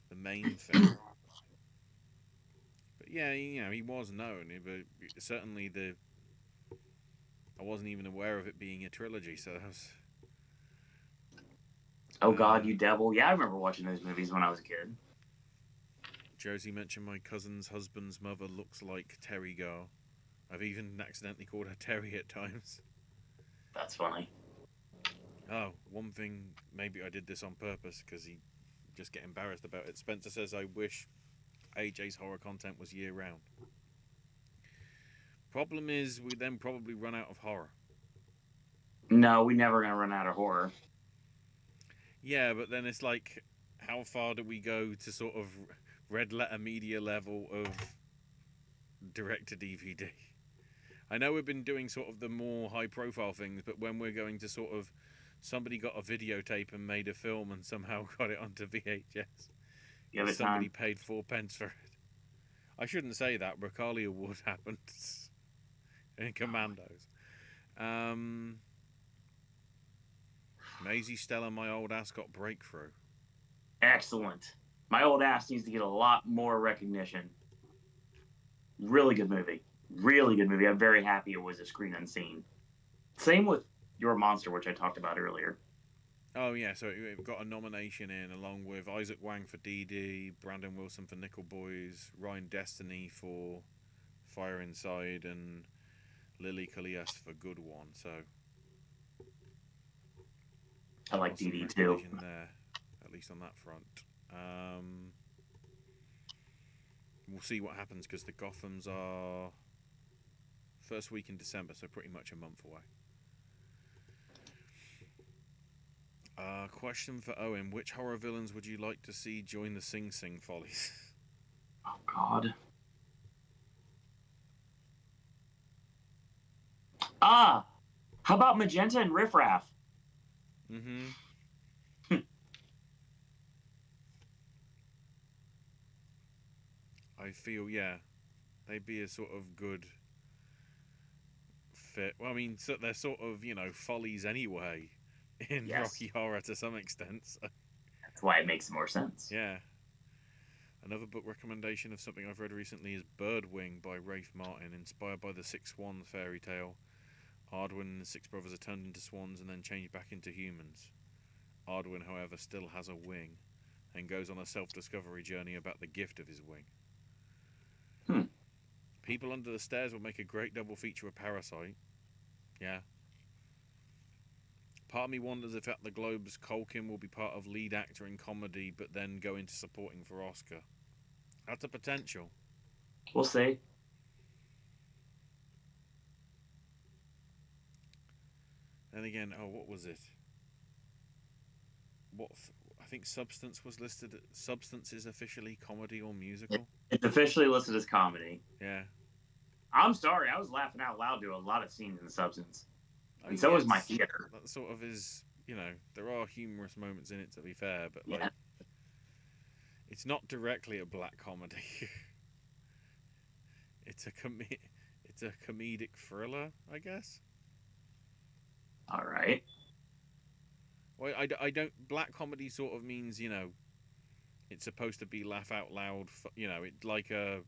the main thing. But yeah, you know, he was known, but certainly I wasn't even aware of it being a trilogy, so that was... Oh God, you devil. Yeah, I remember watching those movies when I was a kid. Josie mentioned my cousin's husband's mother looks like Terry Garr. I've even accidentally called her Terry at times. That's funny. Oh, one thing, maybe I did this on purpose because he just get embarrassed about it. Spencer says, I wish AJ's horror content was year round. Problem is, we then probably run out of horror. No, we never gonna run out of horror. Yeah, but then it's like, how far do we go to sort of red letter media level of direct to DVD? I know we've been doing sort of the more high profile things, but when we're going to sort of, somebody got a videotape and made a film and somehow got it onto VHS. Yeah, somebody paid 4 pence for it. I shouldn't say that. Bracalia would happen in Commandos. Maisie Stella, my old ass got Breakthrough. Excellent. My old ass needs to get a lot more recognition. Really good movie. Really good movie. I'm very happy it was a screen unseen. Same with Your Monster, which I talked about earlier. Oh yeah, so it got a nomination in along with Isaac Wang for DD, Brandon Wilson for Nickel Boys, Ryan Destiny for Fire Inside, and Lily Kalias for Good One. So I like DD too. There, at least on that front. We'll see what happens because the Gothams are first week in December, so pretty much a month away. Question for Owen. Which horror villains would you like to see join the Sing Sing Follies? Oh, God. How about Magenta and Riff Raff? Mm-hmm. I feel, yeah, they'd be a sort of good fit. Well, I mean, so they're sort of, follies anyway in Yes. Rocky Horror to some extent. So. That's why it makes more sense. Yeah. Another book recommendation of something I've read recently is Birdwing by Rafe Martin, inspired by the Six Swans fairy tale. Arwen and the six brothers are turned into swans and then changed back into humans. Arwen, however, still has a wing and goes on a self-discovery journey about the gift of his wing. People Under the Stairs will make a great double feature of Parasite. Yeah. Part of me wonders if at the Globes, Culkin will be part of lead actor in comedy, but then go into supporting for Oscar. That's a potential. We'll see. And again, what was it? I think Substance was listed. Substance is officially comedy or musical. It's officially listed as comedy. Yeah. I'm sorry, I was laughing out loud to a lot of scenes in Substance. I mean, and so was my theater. That sort of is, there are humorous moments in it, to be fair, but Yeah. it's not directly a black comedy. It's a comedic thriller, I guess. All right. Well, I don't. Black comedy sort of means, it's supposed to be laugh out loud. It's like a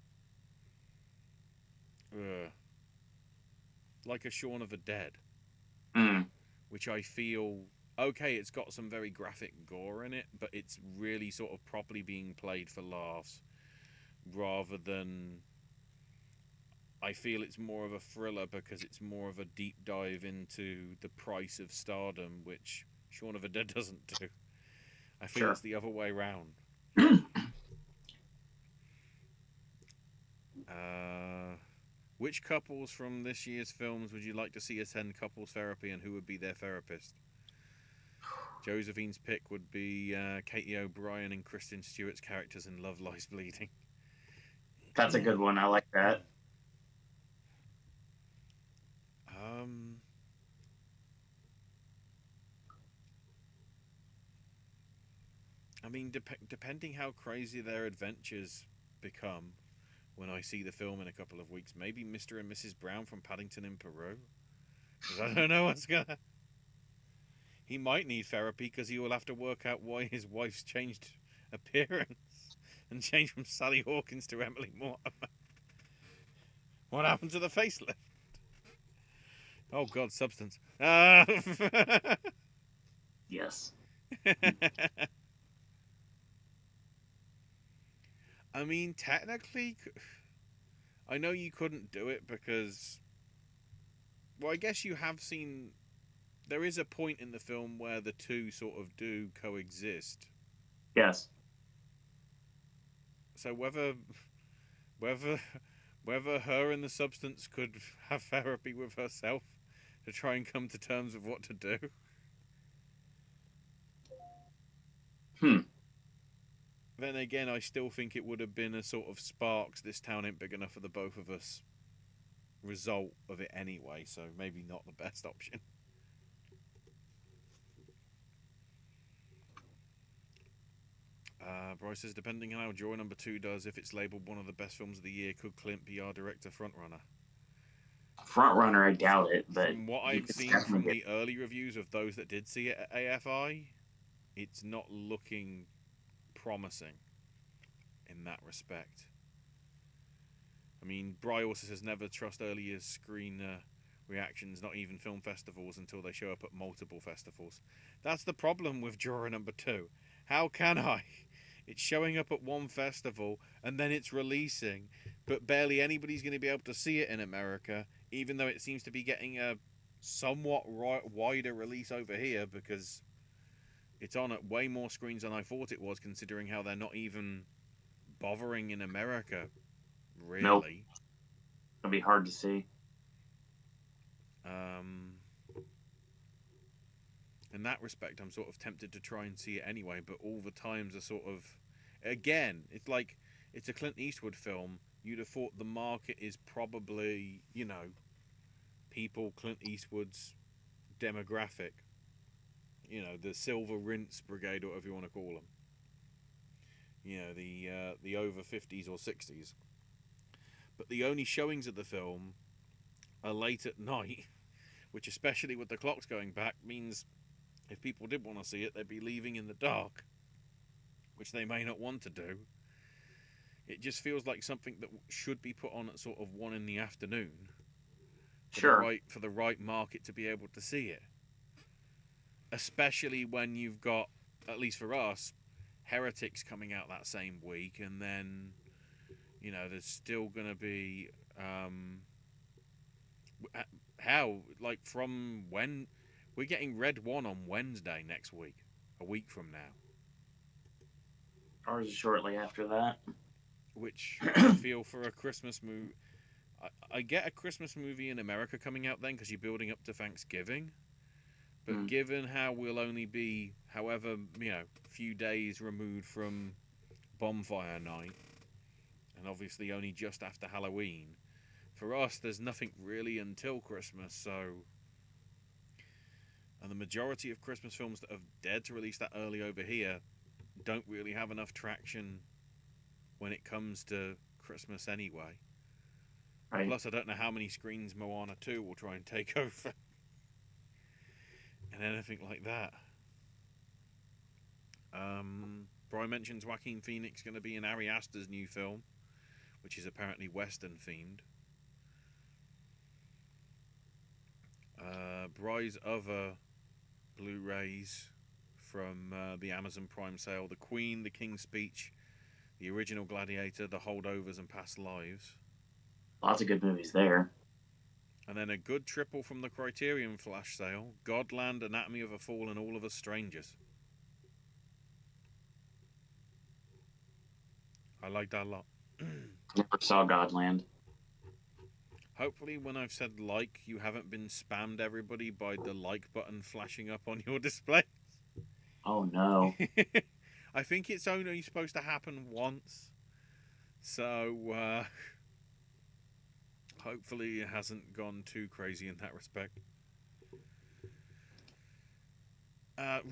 Shaun of the Dead, which I feel okay. It's got some very graphic gore in it, but it's really sort of properly being played for laughs, rather than. I feel it's more of a thriller because it's more of a deep dive into the price of stardom, which Shaun of the Dead doesn't do. I feel it's the other way around. Which couples from this year's films would you like to see attend couples therapy, and who would be their therapist? Josephine's pick would be Katie O'Brien and Kristen Stewart's characters in Love Lies Bleeding. That's a good one. I like that. I mean, depending how crazy their adventures become when I see the film in a couple of weeks, maybe Mr. and Mrs. Brown from Paddington in Peru. Because I don't know what's gonna. He might need therapy because he will have to work out why his wife's changed appearance and changed from Sally Hawkins to Emily Mortimer. What happened to the facelift? Oh God, Substance. Yes. I mean, technically, I know you couldn't do it because, well, I guess you have seen, there is a point in the film where the two sort of do coexist. Yes. So whether her and the Substance could have therapy with herself to try and come to terms with what to do. Then again, I still think it would have been a sort of Sparks, this town ain't big enough for the both of us result of it anyway, so maybe not the best option. Bryce says, depending on how Joy number 2 does, if it's labelled one of the best films of the year, could Clint be our director frontrunner? Frontrunner, I doubt it, but from what I've seen from the early reviews of those that did see it at AFI, it's not looking promising in that respect. I mean, Bry also says never trust earlier screen reactions, not even film festivals, until they show up at multiple festivals. That's the problem with Juror number 2. How can I? It's showing up at one festival and then it's releasing, but barely anybody's going to be able to see it in America, even though it seems to be getting a somewhat wider release over here because it's on at way more screens than I thought it was, considering how they're not even bothering in America, really. Nope. It'll be hard to see. Um, in that respect, I'm sort of tempted to try and see it anyway, but all the times are sort of, again, it's like it's a Clint Eastwood film. You'd have thought the market is probably, people Clint Eastwood's demographic, the Silver Rinse Brigade, or whatever you want to call them. The over 50s or 60s. But the only showings of the film are late at night, which, especially with the clocks going back, means if people did want to see it, they'd be leaving in the dark, which they may not want to do. It just feels like something that should be put on at sort of 1 in the afternoon Sure. for the right market to be able to see it. Especially when you've got, at least for us, Heretics coming out that same week, and then there's still going to be from when we're getting Red 1 on Wednesday next week, a week from now. Ours is shortly after that. Which I feel for a Christmas movie. I get a Christmas movie in America coming out then because you're building up to Thanksgiving. But given how we'll only be, however, few days removed from Bonfire Night, and obviously only just after Halloween, for us there's nothing really until Christmas, so. And the majority of Christmas films that have dared to release that early over here don't really have enough traction when it comes to Christmas anyway. Right. Plus, I don't know how many screens Moana 2 will try and take over. And anything like that. Brian mentions Joaquin Phoenix going to be in Ari Aster's new film, which is apparently Western themed. Bry's other Blu-rays from the Amazon Prime sale: The Queen, The King's Speech, The Original Gladiator, The Holdovers, and Past Lives. Lots of good movies there. And then a good triple from the Criterion flash sale: Godland, Anatomy of a Fall, and All of Us Strangers. I like that a lot. Never saw Godland. Hopefully when I've said like, you haven't been spammed, everybody, by the like button flashing up on your display. Oh no. I think it's only supposed to happen once. So, hopefully it hasn't gone too crazy in that respect.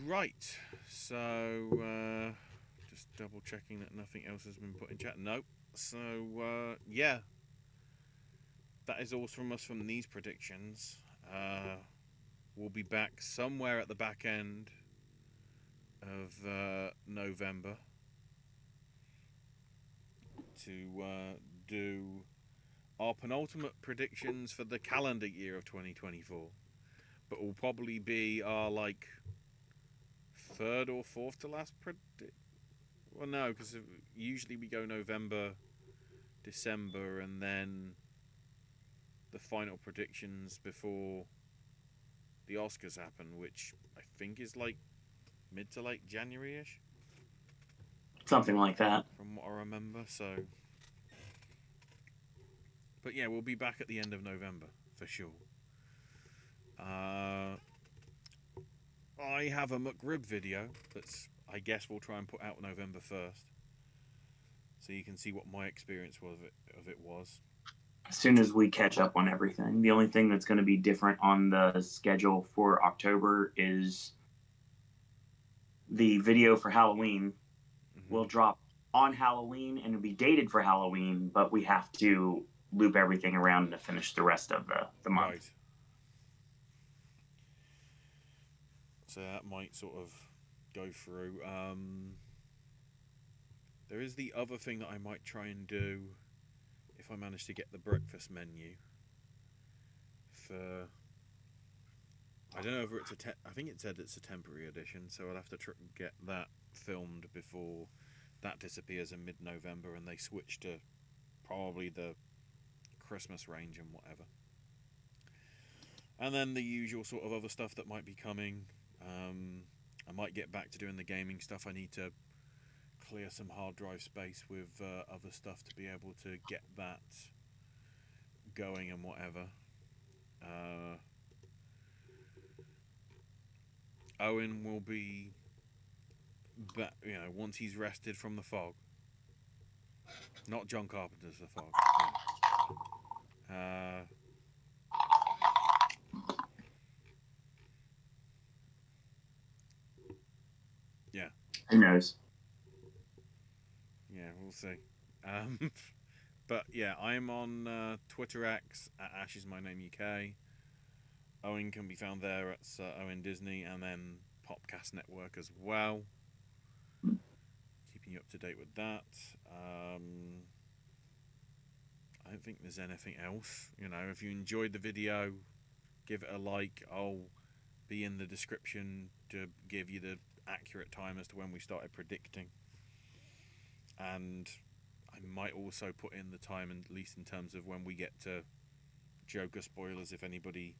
Right. So, just double checking that nothing else has been put in chat. Nope. So, yeah. That is all from us from these predictions. We'll be back somewhere at the back end of November to do our penultimate predictions for the calendar year of 2024. But will probably be our, third or fourth to last well, no, because usually we go November, December, and then the final predictions before the Oscars happen, which I think is mid to late January-ish. Something like that. From what I remember, so. But yeah, we'll be back at the end of November, for sure. I have a McRib video that's, I guess, we'll try and put out November 1st. So you can see what my experience of it was. As soon as we catch up on everything. The only thing that's going to be different on the schedule for October is the video for Halloween will drop on Halloween and it'll be dated for Halloween, but we have to loop everything around to finish the rest of the month. Right. So that might sort of go through. There is the other thing that I might try and do if I manage to get the breakfast menu for. I don't know if it's I think it said it's a temporary edition, so I'll have to get that filmed before that disappears in mid-November and they switch to probably the Christmas range and whatever. And then the usual sort of other stuff that might be coming. I might get back to doing the gaming stuff. I need to clear some hard drive space with other stuff to be able to get that going and whatever. Owen will be, once he's rested from the fog. Not John Carpenter's The Fog. No. Yeah. Who knows? Yeah, we'll see. But yeah, I'm on Twitter X at Ash is my name UK. Owen can be found there at Owen Disney, and then Popcast Network as well. Keeping you up to date with that. I don't think there's anything else. If you enjoyed the video, give it a like. I'll be in the description to give you the accurate time as to when we started predicting. And I might also put in the time, at least in terms of when we get to Joker spoilers, if anybody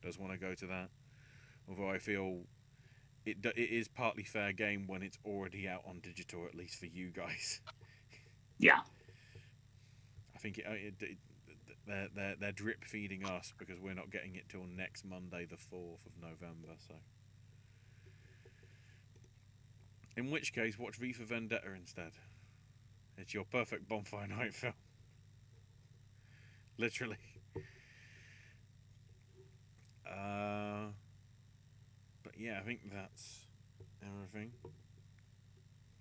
does want to go to that. Although I feel it is partly fair game when it's already out on digital, at least for you guys. Yeah. I think they're drip feeding us because we're not getting it till next Monday, the 4th of November. So, in which case, watch V for Vendetta instead. It's your perfect bonfire night film. Literally. But yeah, I think that's everything.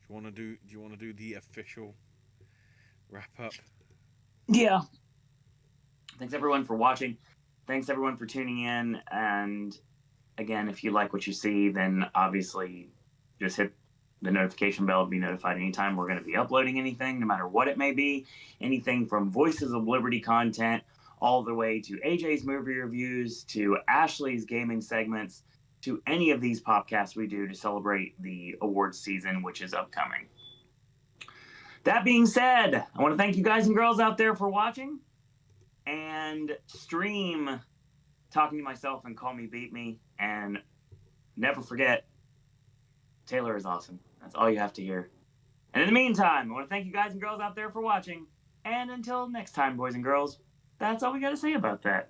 Do you want to do the official wrap up? Yeah. Thanks everyone for watching. Thanks everyone for tuning in. And again, if you like what you see, then obviously just hit the notification bell to be notified anytime we're going to be uploading anything, no matter what it may be. Anything from Voices of Liberty content all the way to AJ's movie reviews to Ashley's gaming segments to any of these podcasts we do to celebrate the awards season, which is upcoming. That being said, I want to thank you guys and girls out there for watching and stream Talking to Myself and Call Me Beat Me. And never forget, Taylor is awesome. That's all you have to hear. And in the meantime, I want to thank you guys and girls out there for watching. And until next time, boys and girls, that's all we got to say about that.